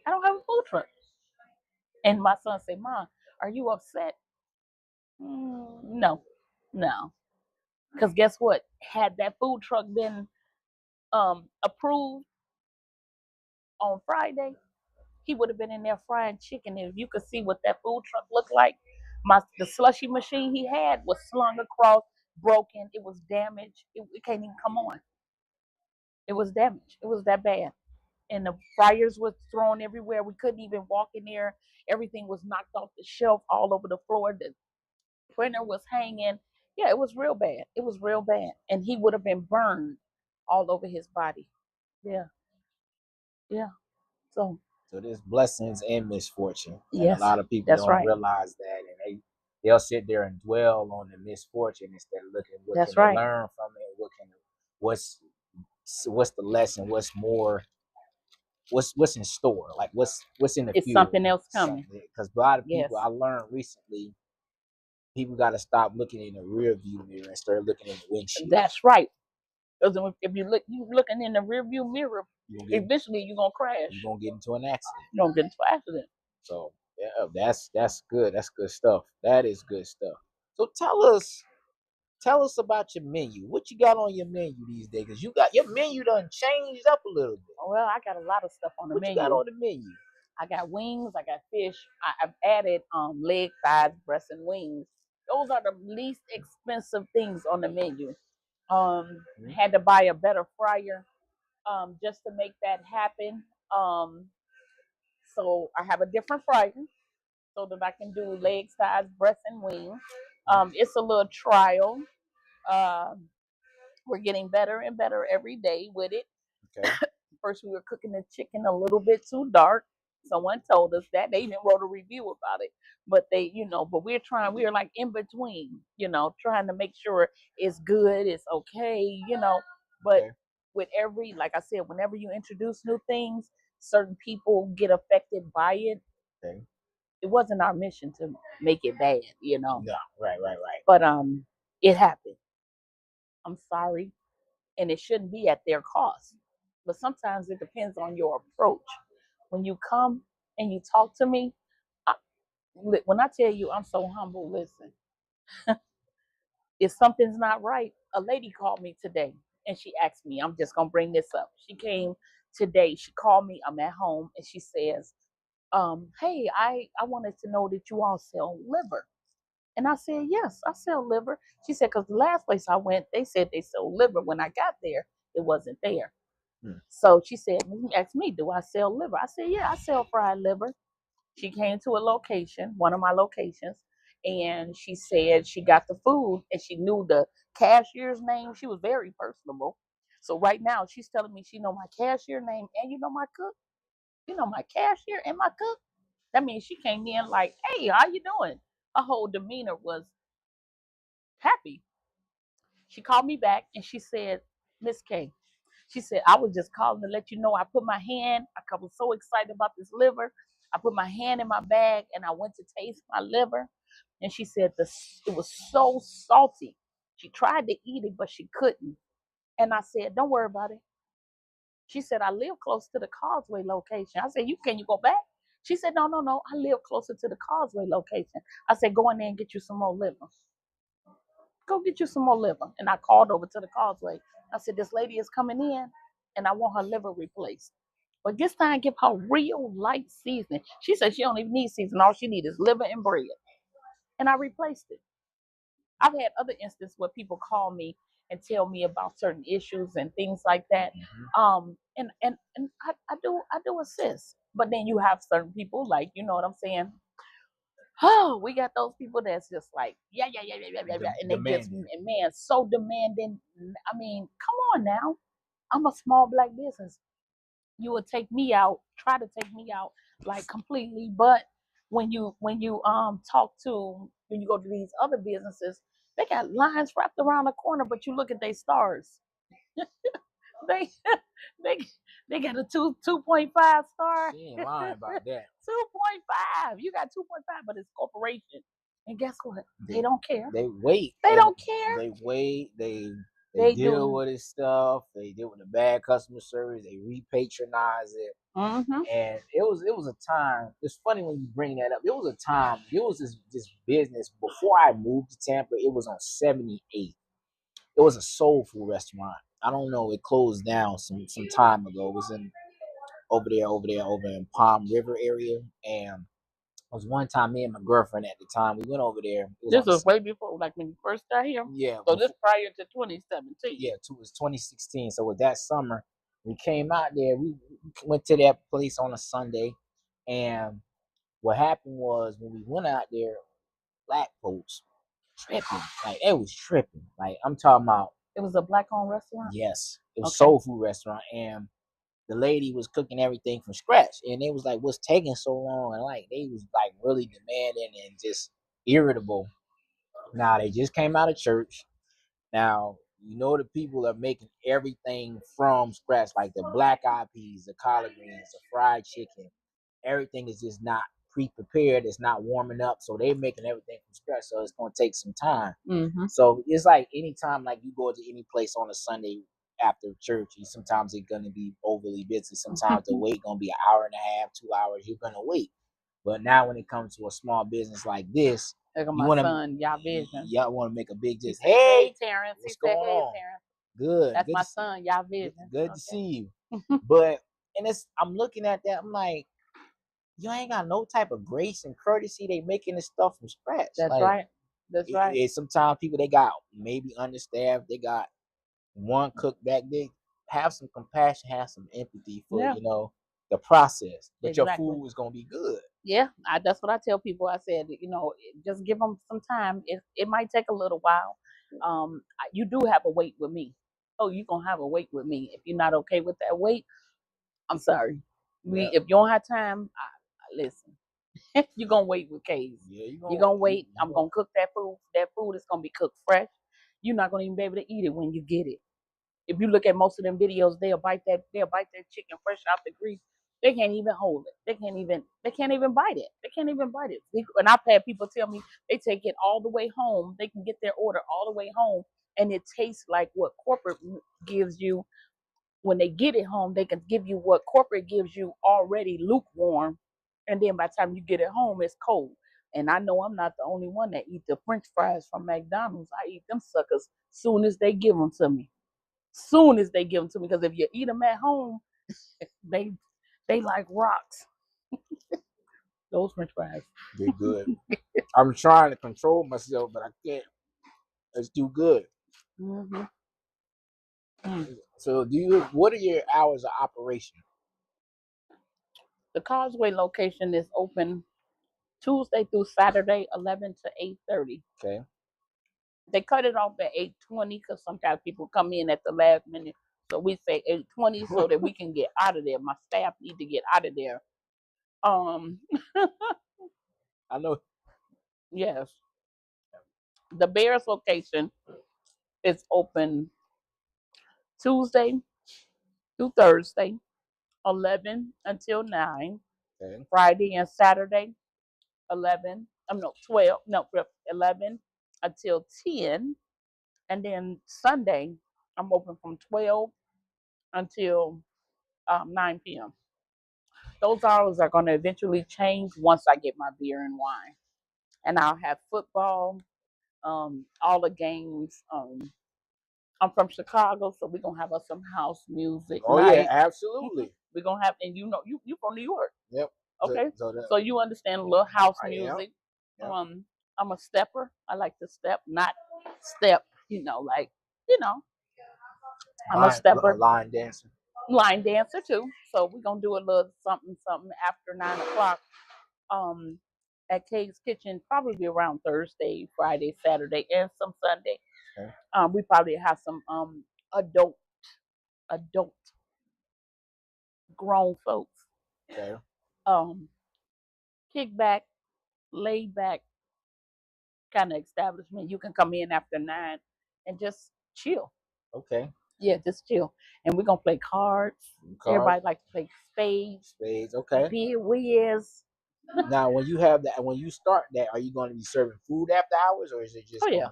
I don't have a food truck. And my son said, Mom, are you upset? No, no. Because guess what? Had that food truck been approved on Friday, he would have been in there frying chicken. If you could see what that food truck looked like, the slushy machine he had was slung across, broken. It was damaged. It can't even come on. It was damaged. It was that bad. And the fryers was thrown everywhere. We couldn't even walk in there. Everything was knocked off the shelf all over the floor. The printer was hanging. Yeah, it was real bad. It was real bad. And he would have been burned all over his body. Yeah. Yeah. So there's blessings and misfortune. And yes, a lot of people that's don't right. realize that, and they'll sit there and dwell on the misfortune instead of looking what That's can right. they learn from it, what's the lesson, what's more, what's in store, like what's in the It's future. something else coming. Because a lot of people, Yes. I learned recently, people got to stop looking in the rear view mirror and start looking in the windshield. That's right. Because if you looking in the rear view mirror, eventually you're gonna crash. You're gonna get into an accident. You're gonna get into an accident. So yeah, that's good. That's good stuff. That is good stuff. So tell us about your menu. What you got on your menu these days? Because your menu done changed up a little bit. Well, I got a lot of stuff on the menu. What you got on the menu? I got wings. I got fish. I've added leg, thighs, breasts, and wings. Those are the least expensive things on the menu. Had to buy a better fryer just to make that happen. So I have a different fryer so that I can do legs, thighs, breasts, and wings. It's a little trial. We're getting better and better every day with it. Okay. First, we were cooking the chicken a little bit too dark. Someone told us that. They even wrote a review about it. But but we're like in between, trying to make sure it's good, it's okay, But Okay. with like I said, whenever you introduce new things, certain people get affected by it. Okay. It wasn't our mission to make it bad, No, right. But it happened. I'm sorry. And it shouldn't be at their cost. But sometimes it depends on your approach. When you come and you talk to me, when I tell you I'm so humble, listen, if something's not right, a lady called me today and she asked me, I'm just going to bring this up. She came today, she called me, I'm at home, and she says, hey, I wanted to know that you all sell liver. And I said, yes, I sell liver. She said, because the last place I went, they said they sold liver. When I got there, it wasn't there. So she said, asked me, do I sell liver? I said, yeah, I sell fried liver. She came to a location, one of my locations, and she said she got the food and she knew the cashier's name. She was very personable. So right now she's telling me she know my cashier name and my cook. My cashier and my cook. That means she came in like, hey, how you doing? Her whole demeanor was happy. She called me back and she said, Miss K, she said, I was just calling to let you know I put my hand, I was so excited about this liver. I put my hand in my bag and I went to taste my liver. And she said it was so salty. She tried to eat it, but she couldn't. And I said, don't worry about it. She said, I live close to the Causeway location. I said, can you go back? She said, no, I live closer to the Causeway location. I said, go in there and get you some more liver. Go get you some more liver. And I called over to the Causeway. I said, this lady is coming in and I want her liver replaced. But this time, give her real light seasoning. She said she don't even need seasoning. All she needs is liver and bread. And I replaced it. I've had other instances where people call me and tell me about certain issues and things like that. And I do assist. But then you have certain people, like, you know what I'm saying? Oh, we got those people that's just like, yeah. And they just, man, so demanding. I mean, come on now. I'm a small black business. You would take me out, try to take me out like completely. But when you when you go to these other businesses, they got lines wrapped around the corner, but you look at their stars. they they they got a 2.5 star. She ain't lying about that. 2.5. You got 2.5, but it's corporation. And guess what? They don't care. They wait. They and don't care. They wait. They They deal do. with this stuff. They deal with the bad customer service. They repatronize it. Mm-hmm. And it was a time. It's funny when you bring that up. It was a time. It was this business before I moved to Tampa. It was on 78. It was a soul food restaurant. I don't know. It closed down some time ago. It was in over in Palm River area. And it was one time me and my girlfriend at the time. We went over there. It was This was way before, like when you first got here. yeah. So this prior to 2017. Yeah, it was 2016. So with that summer, we came out there. We went to that place on a Sunday, and what happened was when we went out there, black folks tripping. Like it was tripping. Like I'm talking about. It was a black-owned restaurant. Yes, it was Okay. soul food restaurant, and the lady was cooking everything from scratch, and it was like, "What's taking so long?" And like they was like really demanding and just irritable. Now they just came out of church. Now, you know the people are making everything from scratch, like the black eyed peas, the collard greens, the fried chicken. Everything is just not pre-prepared. It's not warming up, so they're making everything from scratch. So it's gonna take some time. Mm-hmm. So it's like anytime, like you go to any place on a Sunday after church, sometimes it's gonna be overly busy. Sometimes the wait gonna be an hour and a half, 2 hours. You're gonna wait. But now when it comes to a small business like this, Look at you my want son, y'all vision. y'all want to make a big just Hey, Terrence. what's He said, going hey, on? Terrence. Good. That's good my to son, y'all vision. Good to see you. But and I'm looking at that. I'm like, you ain't got no type of grace and courtesy. They making this stuff from scratch. That's like, right. That's right. Sometimes people they got maybe understaffed. They got one cook back. They have some compassion, have some empathy for the process. But your food is gonna be good. Yeah, that's what I tell people. I said, just give them some time. It might take a little while. You do have a wait with me. Oh, you're gonna have a wait with me. If you're not okay with that wait, I'm sorry. If you don't have time, listen. You're gonna wait with K's. Yeah, you're gonna wait. I'm gonna cook that food. That food is gonna be cooked fresh. You're not gonna even be able to eat it when you get it. If you look at most of them videos, they'll bite that chicken fresh out the grease. They can't even hold it. They can't even bite it. They can't even bite it. And I've had people tell me they take it all the way home. They can get their order all the way home, and it tastes like what corporate gives you. When they get it home, they can give you what corporate gives you already lukewarm, and then by the time you get it home, it's cold. And I know I'm not the only one that eat the French fries from McDonald's. I eat them suckers soon as they give them to me. Soon as they give them to me, because if you eat them at home, they like rocks. Those French fries. They're good. I'm trying to control myself, but I can't. It's too good. Mm-hmm. So, what are your hours of operation? The Causeway location is open Tuesday through Saturday, 11 to 8:30. Okay. They cut it off at 8:20 because sometimes people come in at the last minute. So we say 8:20 so that we can get out of there. My staff need to get out of there. I know. Yes. The Bears location is open Tuesday through Thursday, 11 until 9. Okay. Friday and Saturday, 11 until 10. And then Sunday, I'm open from 12 until 9 p.m. Those hours are going to eventually change once I get my beer and wine. And I'll have football, all the games. I'm from Chicago, so we're going to have some house music Oh, night. yeah, absolutely. We're going to have, and you from New York. Yep. Okay. So you understand a little house music. Yep. I'm a stepper. I like to step, not step, I'm a stepper. Line dancer. Line dancer too. So we're gonna do a little something after 9 o'clock. At Kay's Kitchen, probably around Thursday, Friday, Saturday, and some Sunday. Okay. We probably have some adult grown folks. Okay. Kick back, laid back kind of establishment. You can come in after 9 and just chill. Okay. Yeah, just chill. And we're gonna play cards. Cards, Everybody like to play spades, spades. Okay. bid whiz. Now, when you have that, when you start that, are you going to be serving food after hours, or is it Oh just going yeah.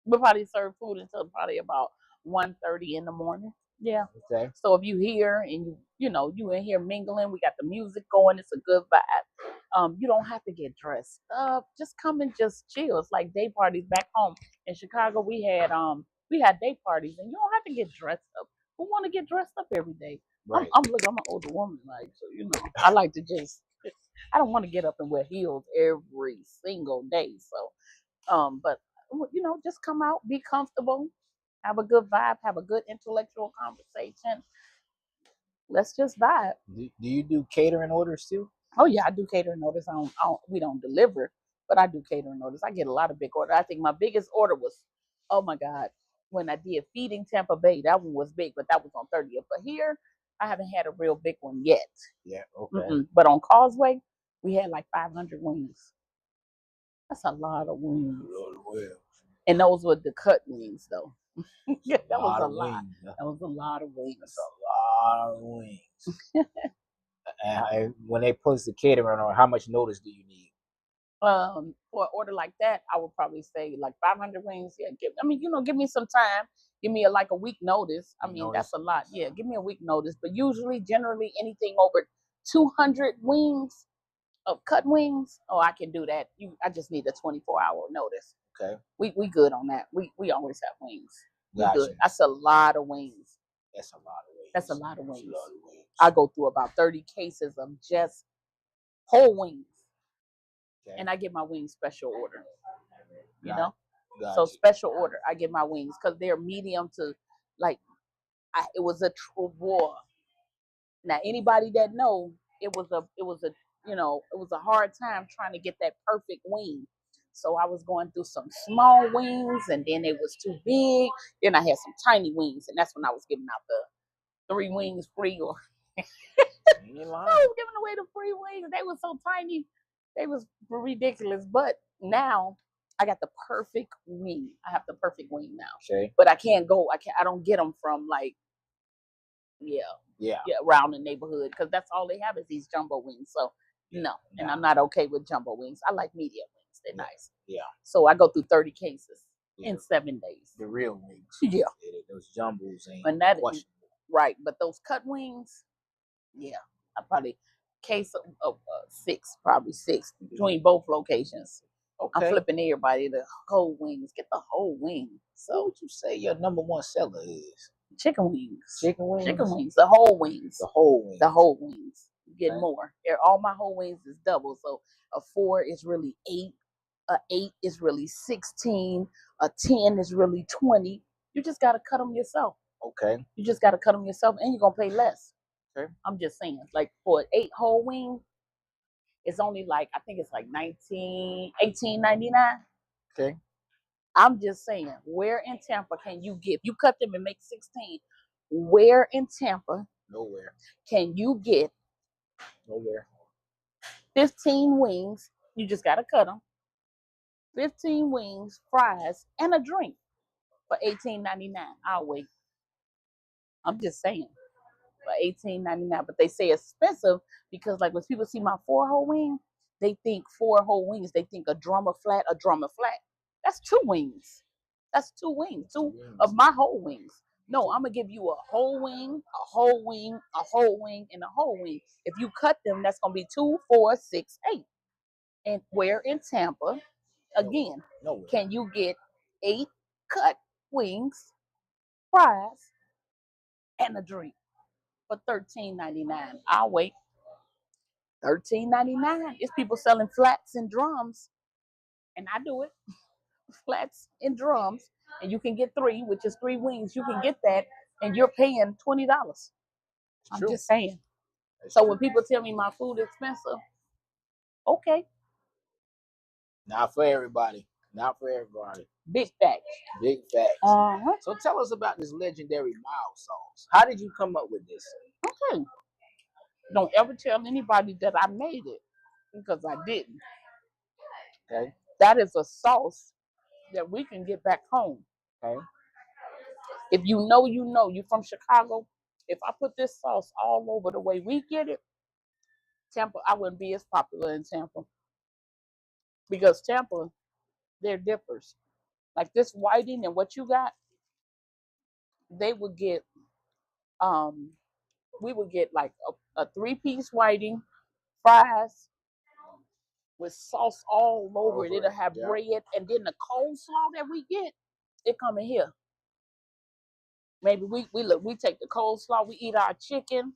We'll probably serve food until probably about 1:30 in the morning. Yeah. to? Okay. So if you here and you in here mingling, we got the music going. It's a good vibe. You don't have to get dressed up. Just come and just chill. It's like day parties back home in Chicago. We had day parties, and you don't have to get dressed up. Who want to get dressed up every day? Right. I'm an older woman, like, so I like to just. I don't want to get up and wear heels every single day. So but just come out, be comfortable, have a good vibe, have a good intellectual conversation. Let's just vibe. Do you do catering orders too? Oh yeah, I do catering orders. We don't deliver, but I do catering orders. I get a lot of big orders. I think my biggest order was, oh my God, when I did Feeding Tampa Bay. That one was big, but that was on 30th. But here, I haven't had a real big one yet. Yeah. Okay. But on Causeway, we had like 500 wings. That's a lot of wings. Well, And those were the cut wings, though. Yeah, that was a of lot. wings. That was a lot of wings. That's a lot of wings. And when they post the catering order, how much notice do you need? For an order like that, I would probably say like 500 wings. Yeah, give me some time. Give me a week notice. I mean, that's a lot. Yeah, give me a week notice. But generally, anything over 200 wings of cut wings, oh, I can do that. I just need a 24-hour notice. Okay. We good on that. We always have wings. We Gotcha. good. That's a lot of wings. That's a lot of wings. That's a lot of wings. That's a lot of wings. I go through about 30 cases of just whole wings. Okay. And I get my wings special order. Gotcha. So special order. I get my wings because they're medium to it was a war. Now anybody that know it was a hard time trying to get that perfect wing. So I was going through some small wings, and then it was too big. Then I had some tiny wings, and that's when I was giving out the 3 wings free, or I was giving away the free wings. They were so tiny, they was ridiculous. But now I got the perfect wing. I have the perfect wing now. Okay. But I don't get them from around the neighborhood, because that's all they have is these jumbo wings. So no, and I'm not okay with jumbo wings. I like medium wings. They're nice. Yeah. So I go through 30 cases in 7 days. The real wings. Yeah. Those jumbos ain't And that questionable. Right, but those cut wings, I probably case of 6, probably 6 between both locations. Okay. I'm flipping everybody the whole wings. Get the whole wing. So what would you say your number one seller is? Chicken wings. Chicken wings? Chicken wings. The whole wings. The whole wings. The whole wings. You get more. All my whole wings is double. So a 4 is really 8. A 8 is really 16. A 10 is really 20. You just got to cut them yourself. Okay. You just got to cut them yourself, and you're going to pay less. Okay. I'm just saying. Like for an 8 whole wing, it's only I think it's like $18.99. Okay. I'm just saying, where in Tampa can you get, if you cut them and make 16, where in Tampa Nowhere. can you get Nowhere. 15 wings? You just got to cut them. 15 wings, fries, and a drink for $18.99. I'll wait. I'm just saying, for $18.99. But they say it's expensive because, like, when people see my 4 whole wing, they think 4 whole wings. They think a drummer flat. That's 2 wings. That's 2 wings. 2 of my whole wings. No, I'm gonna give you a whole wing, a whole wing, a whole wing, and a whole wing. If you cut them, that's gonna be 2, 4, 6, 8. And where in Tampa, again, can you get 8 cut wings, fries, and a drink for $13.99? I'll wait. $13.99. It's people selling flats and drums, and I do it. Flats and drums, and you can get 3, which is 3 wings. You can get that, and you're paying $20. I'm just saying. So when people tell me my food is expensive, okay. Not for everybody. Not for everybody. Big facts. Big facts. Uh-huh. So tell us about this legendary mild sauce. How did you come up with this? Okay. Don't ever tell anybody that I made it, because I didn't. Okay. That is a sauce that we can get back home. Okay. If you know, you know. You from Chicago. If I put this sauce all over the way we get it, Tampa, I wouldn't be as popular in Tampa because Tampa, they're dippers. Like this whiting and what you got, they would get um we would get like a 3-piece whiting, fries with sauce all over it. It'll have bread, and then the coleslaw that we get, it come in here. Maybe we take the coleslaw, we eat our chicken.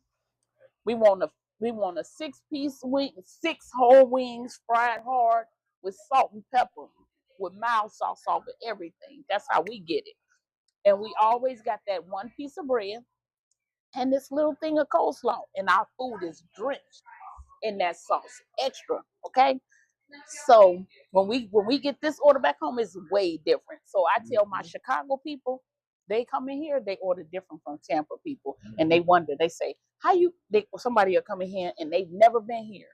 We want a 6-piece wing, 6 whole wings, fried hard with salt and pepper, with mild sauce over everything. That's how we get it. And we always got that 1 piece of bread and this little thing of coleslaw, and our food is drenched in that sauce, extra. Okay, so when we get this order back home, it's way different. So I tell my Chicago people, they come in here, they order different from Tampa people, and they wonder. They say, "How you?" Somebody will come in here and they've never been here.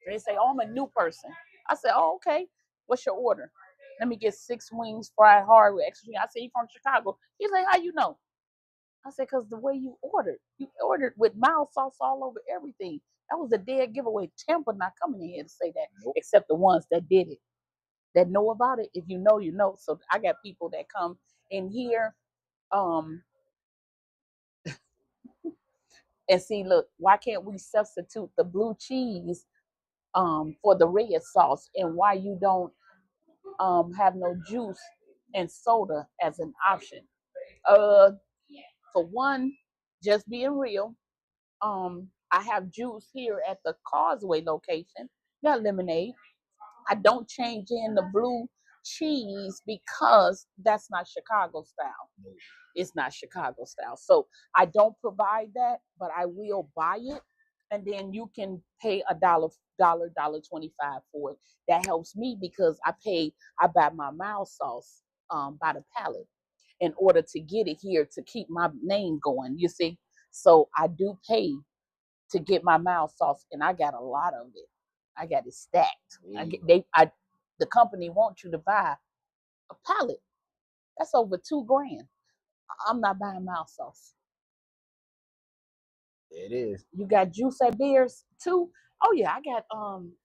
They say, "Oh, I'm a new person." I said, "Oh, okay. What's your order?" Let me get 6 wings, fried hard with extra. I say, "You from Chicago?" He's like, "How you know?" I said, "Because the way you ordered with mild sauce all over everything. That was a dead giveaway. Tampa not coming in here to say that, except the ones that did it, that know about it. If you know, you know." So I got people that come in here um, and see, look, why can't we substitute the blue cheese for the red sauce? And why you don't have no juice and soda as an option? For one, just being real, I have juice here at the Causeway location. Got lemonade. I don't change in the blue cheese because that's not Chicago style. It's not Chicago style. So I don't provide that, but I will buy it. And then you can pay $1, 25 for it. That helps me because I buy my mild sauce by the pallet in order to get it here to keep my name going. You see? So I do pay to get my mild sauce, and I got a lot of it. I got it stacked. The company wants you to buy a pallet. That's over $2,000. I'm not buying mild sauce. It is. You got juice at Bears too? Oh yeah, I got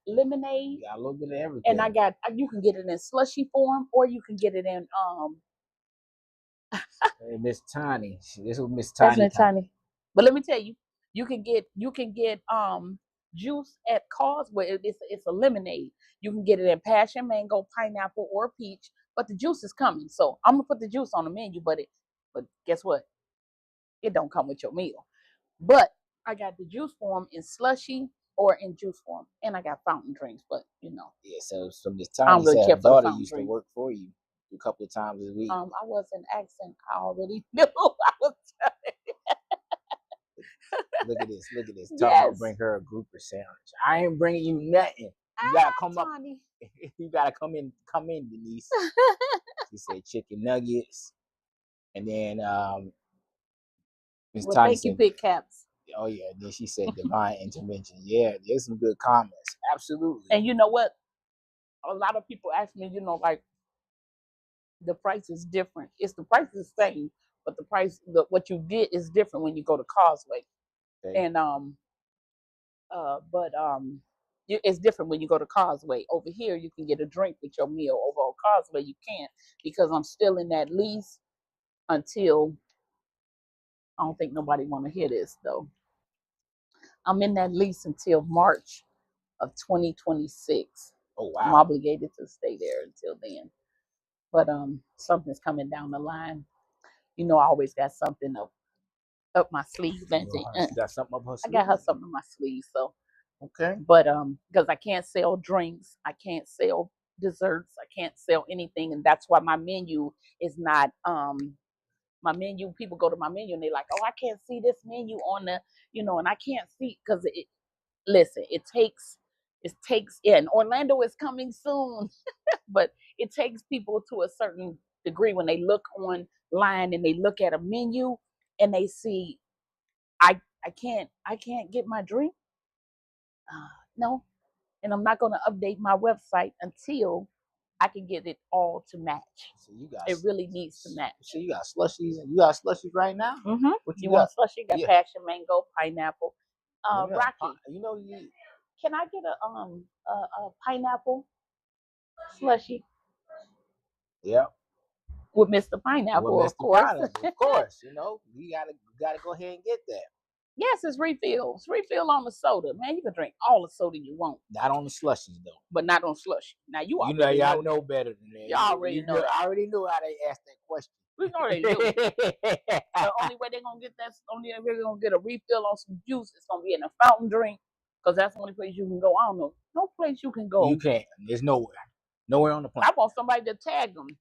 lemonade. You got a little bit of everything. And I got, you can get it in slushy form, or you can get it in Hey, Miss Tiny. This was Miss Tiny. That's Tiny. But let me tell you, you can get juice at Causeway. It's a lemonade. You can get it in passion, mango, pineapple, or peach. But the juice is coming, so I'm gonna put the juice on the menu. But guess what? It don't come with your meal. But I got the juice form in slushy or in juice form, and I got fountain drinks. But Yeah, so Miss I Tiny don't really said care her for the daughter fountain used to drink. work for you a couple of times a week. I wasn't asking. I already knew. I was Look at this. Talking about bring her a grouper sandwich. I ain't bringing you nothing. You gotta come up. You gotta come in, Denise. She said chicken nuggets, and then Miss Well, Tiny thank you, said, Big Caps. "Oh yeah." And then she said, "Divine intervention." Yeah, there's some good comments. Absolutely. And you know what? A lot of people ask me, like the price is different. The price is the same, but what you get is different when you go to Causeway. Okay. And it's different when you go to Causeway. Over here, you can get a drink with your meal. Over on Causeway, you can't, because I'm still in that lease until, I don't think nobody want to hear this though. I'm in that lease until March of 2026. Oh wow. I'm obligated to stay there until then. But something's coming down the line. I always got something up my sleeve. She got something up her sleeve. I got her something up my sleeve. So okay. But because I can't sell drinks, I can't sell desserts, I can't sell anything, and that's why my menu is not my menu. People go to my menu and they're like, "Oh, I can't see this menu on the," and I can't see because listen, it takes. Yeah, and Orlando is coming soon, but it takes people to a certain degree when they look online and they look at a menu and they see, I can't get my drink. No, and I'm not going to update my website until I can get it all to match. So you got It really needs to match. So you got slushies. You got slushies right now. Mm-hmm. What You got? want slushy? You got Yeah. passion mango, pineapple. Yeah. Rocky, You know you. can I get a pineapple slushy Yeah. with Mr. Pineapple, Well, of Mr. course? Pineapple, of course. You know you gotta go ahead and get that. Yes, it's refills. Refill on the soda, man. You can drink all the soda you want, Not on the slushies though. but not on slushy. Now you You know, already y'all know know better than that. You already know that. I already knew how they asked that question. We already knew. The only way they're gonna get that, only way they're gonna get a refill on some juice is gonna be in a fountain drink, because that's the only place you can go. I don't know, no place you can go. You can't. There's nowhere on the planet. I want somebody to tag them.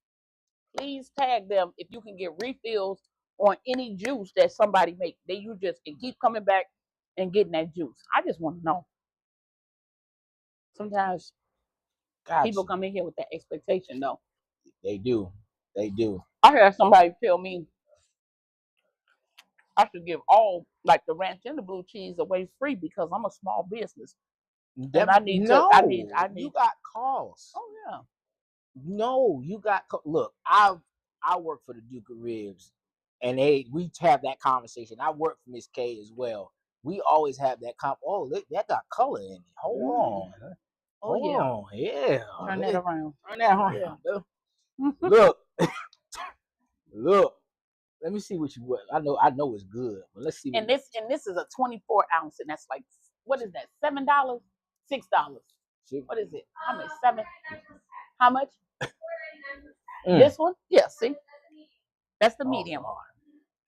Please tag them if you can get refills on any juice that somebody make. You just can keep coming back and getting that juice. I just want to know. Sometimes people come in here with that expectation, though. They do. They do. I heard somebody tell me I should give all, like the ranch and the blue cheese, away free because I'm a small business. And I need You got calls. Oh yeah. No, you got look. I work for the Duke of Ribs, and we have that conversation. I work for Miss K as well. We always have that Oh, look, that got color in it. Hold on. Hold on. Yeah. Turn that around. Turn that around. Yeah. Look. Look. Let me see what you want. I know it's good, but let's see. And this is a 24 ounce, and that's like, what is that? $7? $6? What is it? How much? 7? How much? This one? Yeah. See, that's the medium.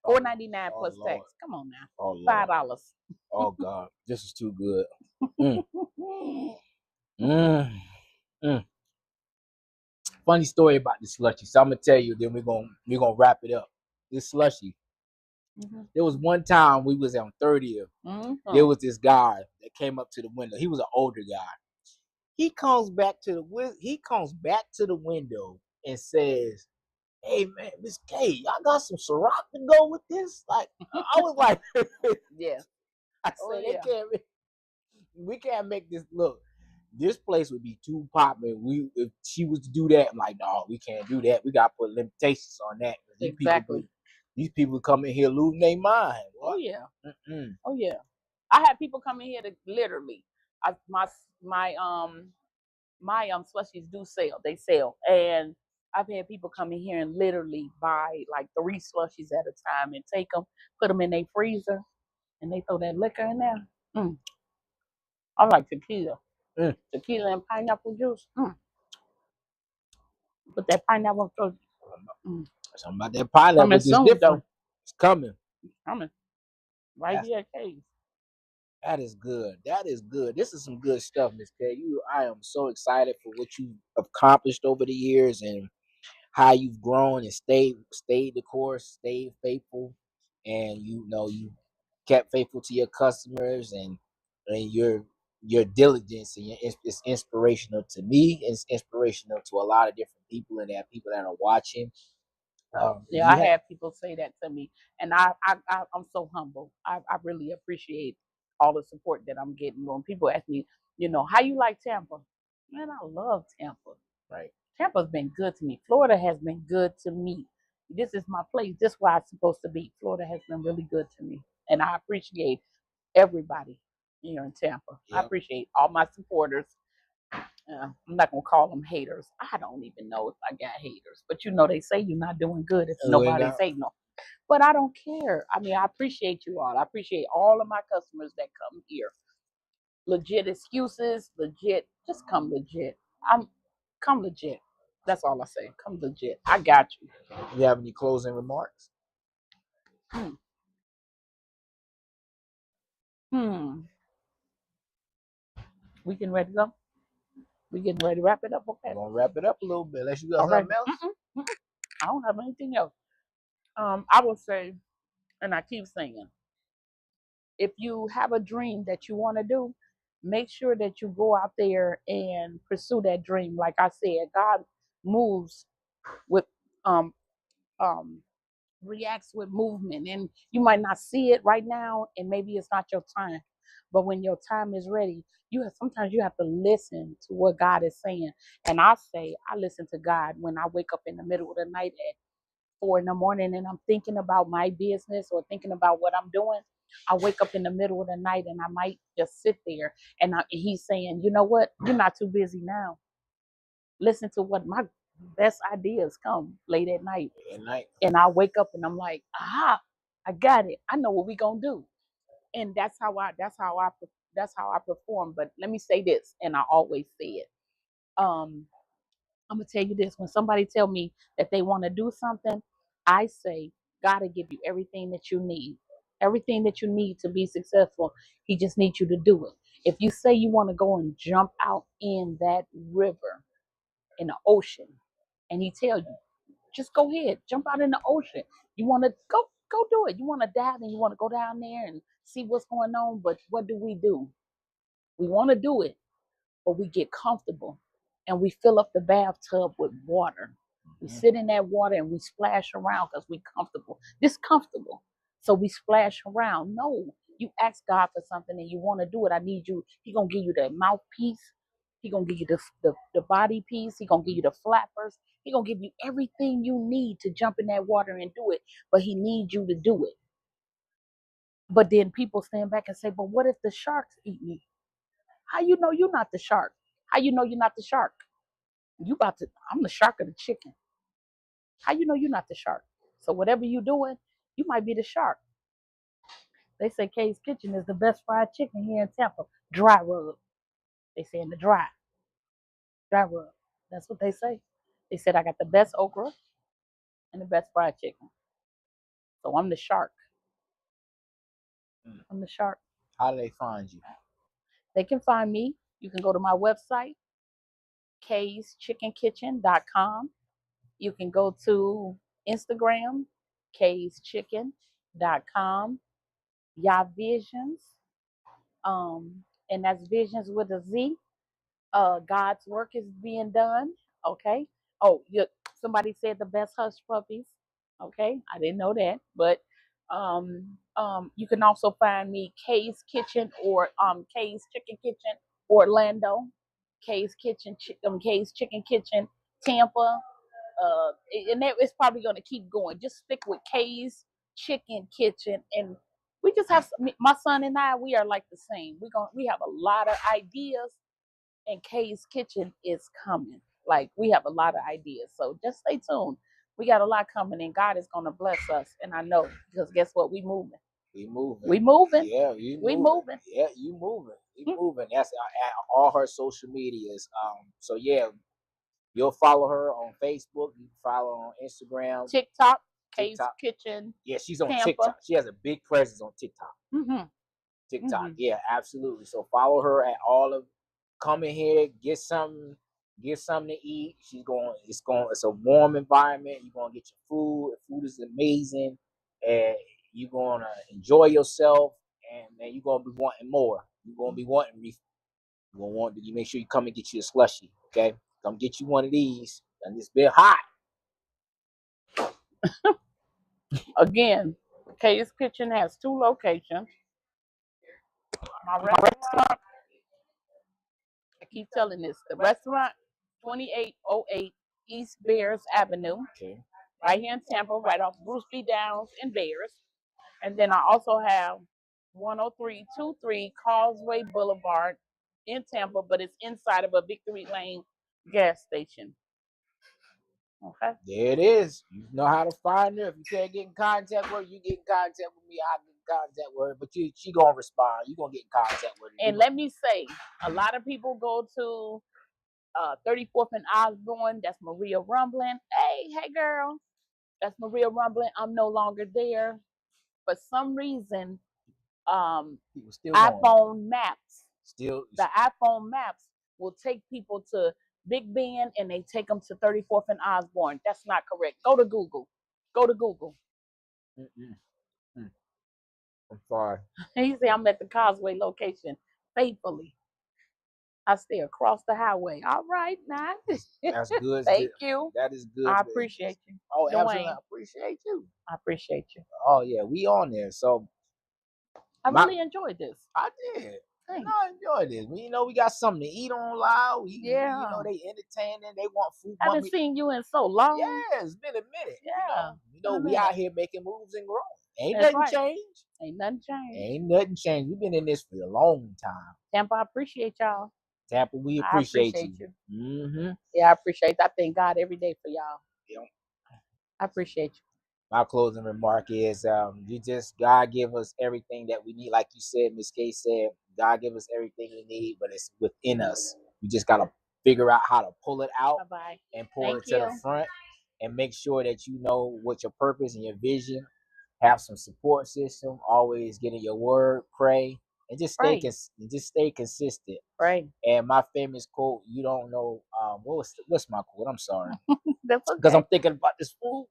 $4.99 plus tax. Come on now. $5. Oh God, this is too good. Mm. Mm. Mm. Funny story about this slushy. So I'm gonna tell you. Then we're gonna wrap it up. This slushy. There was one time we was on 30th. There was this guy that came up to the window. He was an older guy. He comes back to the window and says, "Hey man, Miss K, y'all got some Ciroc to go with this?" Like I was like, "Yeah." I said, we can't make this look. This place would be too popping. If she was to do that, I'm like, no, we can't do that. We gotta put limitations on that. Exactly. These people come in here losing their mind. What? Oh yeah. Oh yeah. I had people come in here to literally. My slushies do sell. They sell, and I've had people come in here and literally buy like 3 slushies at a time and take them, put them in their freezer, and they throw that liquor in there. I like tequila. Tequila and pineapple juice. But that pineapple juice. Something about that pineapple is different. Though. It's coming. Coming. Right here, Case. That is good. That is good. This is some good stuff, Miss K. I am so excited for what you've accomplished over the years and how you've grown and stayed the course, stayed faithful, and you kept faithful to your customers and your diligence and it's inspirational to me. It's inspirational to a lot of different people and there are people that are watching. Yeah, I had people say that to me, and I'm so humble. I really appreciate all the support that I'm getting. When people ask me, how you like Tampa? Man, I love Tampa. Right. Tampa's been good to me. Florida has been good to me. This is my place. This is where I'm supposed to be. Florida has been really good to me, and I appreciate everybody here in Tampa. Yep. I appreciate all my supporters. I'm not gonna call them haters. I don't even know if I got haters, but they say you're not doing good if nobody's hating them. But I don't care. I mean, I appreciate you all. I appreciate all of my customers that come here. Legit excuses, legit. Just come legit. Come legit. That's all I say. Come legit. I got you. You have any closing remarks? We getting ready to go? We getting ready to wrap it up? Okay. We're gonna wrap it up a little bit. Unless you got something else. I don't have anything else. I will say, and I keep saying, if you have a dream that you want to do, make sure that you go out there and pursue that dream. Like I said, God moves with reacts with movement, and you might not see it right now, and maybe it's not your time. But when your time is ready, sometimes you have to listen to what God is saying. And I listen to God when I wake up in the middle of the night at 4 in the morning and I'm thinking about my business or thinking about what I'm doing. I wake up in the middle of the night and I might just sit there and he's saying, you know what? You're not too busy now. Listen to what my best ideas come late at night. And I wake up and I'm like, aha, I got it. I know what we're gonna do. And that's how I perform. But let me say this, and I always say it. I'm gonna tell you this: when somebody tell me that they want to do something, I say God will give you everything that you need, everything that you need to be successful. He just needs you to do it. If you say you want to go and jump out in that river, in the ocean, and he tell you, just go ahead, jump out in the ocean. You want to go do it. You want to dive and you want to go down there and see what's going on. But what do? We want to do it, but we get comfortable and we fill up the bathtub with water. We sit in that water and we splash around because we comfortable, just comfortable. So we splash around. No, you ask God for something and you want to do it. I need you. He gonna give you the mouthpiece. He gonna give you the body piece. He gonna give you the flappers. He gonna give you everything you need to jump in that water and do it. But he needs you to do it. But then people stand back and say, "But what if the sharks eat me?" How you know you're not the shark? How you know you're not the shark? I'm the shark of the chicken. How you know you're not the shark? So whatever you're doing, you might be the shark. They say Kay's Kitchen is the best fried chicken here in Tampa. Dry rub. They say in the dry rub. That's what they say. They said I got the best okra and the best fried chicken. So I'm the shark. I'm the shark. How do they find you? They can find me. You can go to my website, kayschickenkitchen.com. You can go to Instagram, kayschchicken.com. Yah Visions, and that's Visions with a Z. God's work is being done. Okay. Oh, somebody said the best hush puppies. Okay, I didn't know that, but you can also find me Kay's Kitchen or Kay's Chicken Kitchen Orlando, Kay's Chicken Kitchen Tampa, and it's probably going to keep going. Just stick with Kay's Chicken Kitchen, and we just have my son and I. We are like the same. We have a lot of ideas, and Kay's Kitchen is coming. Like we have a lot of ideas, so just stay tuned. We got a lot coming, and God is going to bless us. And I know because guess what? We moving. We moving. We moving. Yeah, we moving. Yeah, you moving. We moving. That's at all her social medias. So yeah, you'll follow her on Facebook. You can follow her on Instagram, TikTok, Kay's Kitchen. Yeah, she's on Tampa. TikTok. She has a big presence on TikTok. TikTok. Yeah, absolutely. So follow her at all of. Come in here, get something to eat. It's a warm environment. You're gonna get your food. The food is amazing, and you're gonna enjoy yourself, and then you're gonna be wanting more. You're gonna be wanting refill. You're gonna want you make sure you come and get you a slushie. Okay, come get you one of these. And it's been hot. Again, Kay's Kitchen has 2 locations. My restaurant, I keep telling this, the restaurant, 2808 East Bears Avenue, right here in Tampa, right off Bruce B. Downs and Bears. And then I also have 10323 Causeway Boulevard in Tampa, but it's inside of a Victory Lane gas station. Okay. There it is. You know how to find her. If you can't get in contact with her, you get in contact with me. I get in contact with her. But she gonna respond. You gonna get in contact with her. And let me say, a lot of people go to 34th and Osborne. That's Maria Rumbling. Hey girl. That's Maria Rumbling. I'm no longer there. For some reason, iPhone Maps. The iPhone Maps will take people to Big Bend and they take them to 34th and Osborne. That's not correct. Go to Google. I'm sorry. He said I'm at the Causeway location faithfully. I stay across the highway. All right, now. That's good. Thank you. That is good. I appreciate you. Oh, Dwayne. absolutely. I appreciate you. I appreciate you. Oh yeah, we on there. So I really enjoyed this. I did. Thanks. I enjoyed this. We we got something to eat on live. Yeah. They entertaining. They want food. I haven't seen you in so long. Yeah, it's been a minute. Yeah. We out here making moves and growing. Ain't That's nothing right. changed. Ain't nothing changed. Ain't nothing changed. We've been in this for a long time. Tampa, I appreciate y'all. Tampa, we appreciate you. Mm-hmm. Yeah, I appreciate it. I thank God every day for y'all. Yep. I appreciate you. My closing remark is God give us everything that we need. Like you said, Miss K said, God give us everything we need, but it's within us. We just gotta figure out how to pull it out and pull it to the front and make sure that you know what your purpose and your vision. Have some support system, always get in your word, pray, and just stay consistent. Right. And my famous quote, you don't know what's my quote? I'm sorry. That's okay. Because I'm thinking about this food.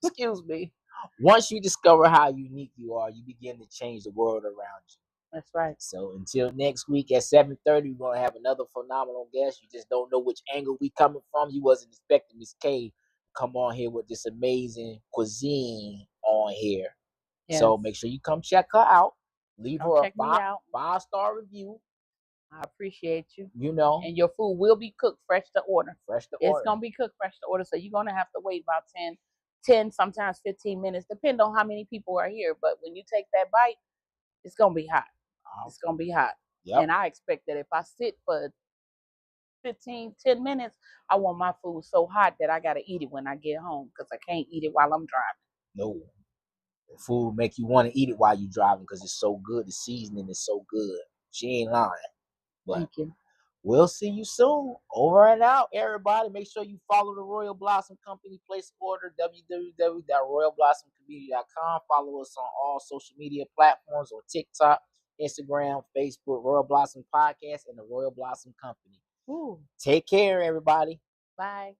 Excuse me. Once you discover how unique you are, you begin to change the world around you. That's right. So until next week at 7:30, we're gonna have another phenomenal guest. You just don't know which angle we coming from. You wasn't expecting Miss K to come on here with this amazing cuisine on here. Yes. So make sure you come check her out. Leave her a 5-star review. I appreciate you. And your food will be cooked fresh to order. Fresh to order. It's gonna be cooked fresh to order, so you're gonna have to wait about 10, sometimes 15 minutes, depending on how many people are here. But when you take that bite, it's gonna be hot. It's gonna be hot. Yep. And I expect that if I sit for 10 minutes, I want my food so hot that I gotta eat it when I get home because I can't eat it while I'm driving. No. The food make you want to eat it while you're driving because it's so good. The seasoning is so good. She ain't lying. But thank you. We'll see you soon. Over and out, everybody. Make sure you follow the Royal Blossom Company. Place order www.royalblossomcommunity.com. Follow us on all social media platforms on TikTok, Instagram, Facebook, Royal Blossom Podcast, and the Royal Blossom Company. Ooh. Take care, everybody. Bye.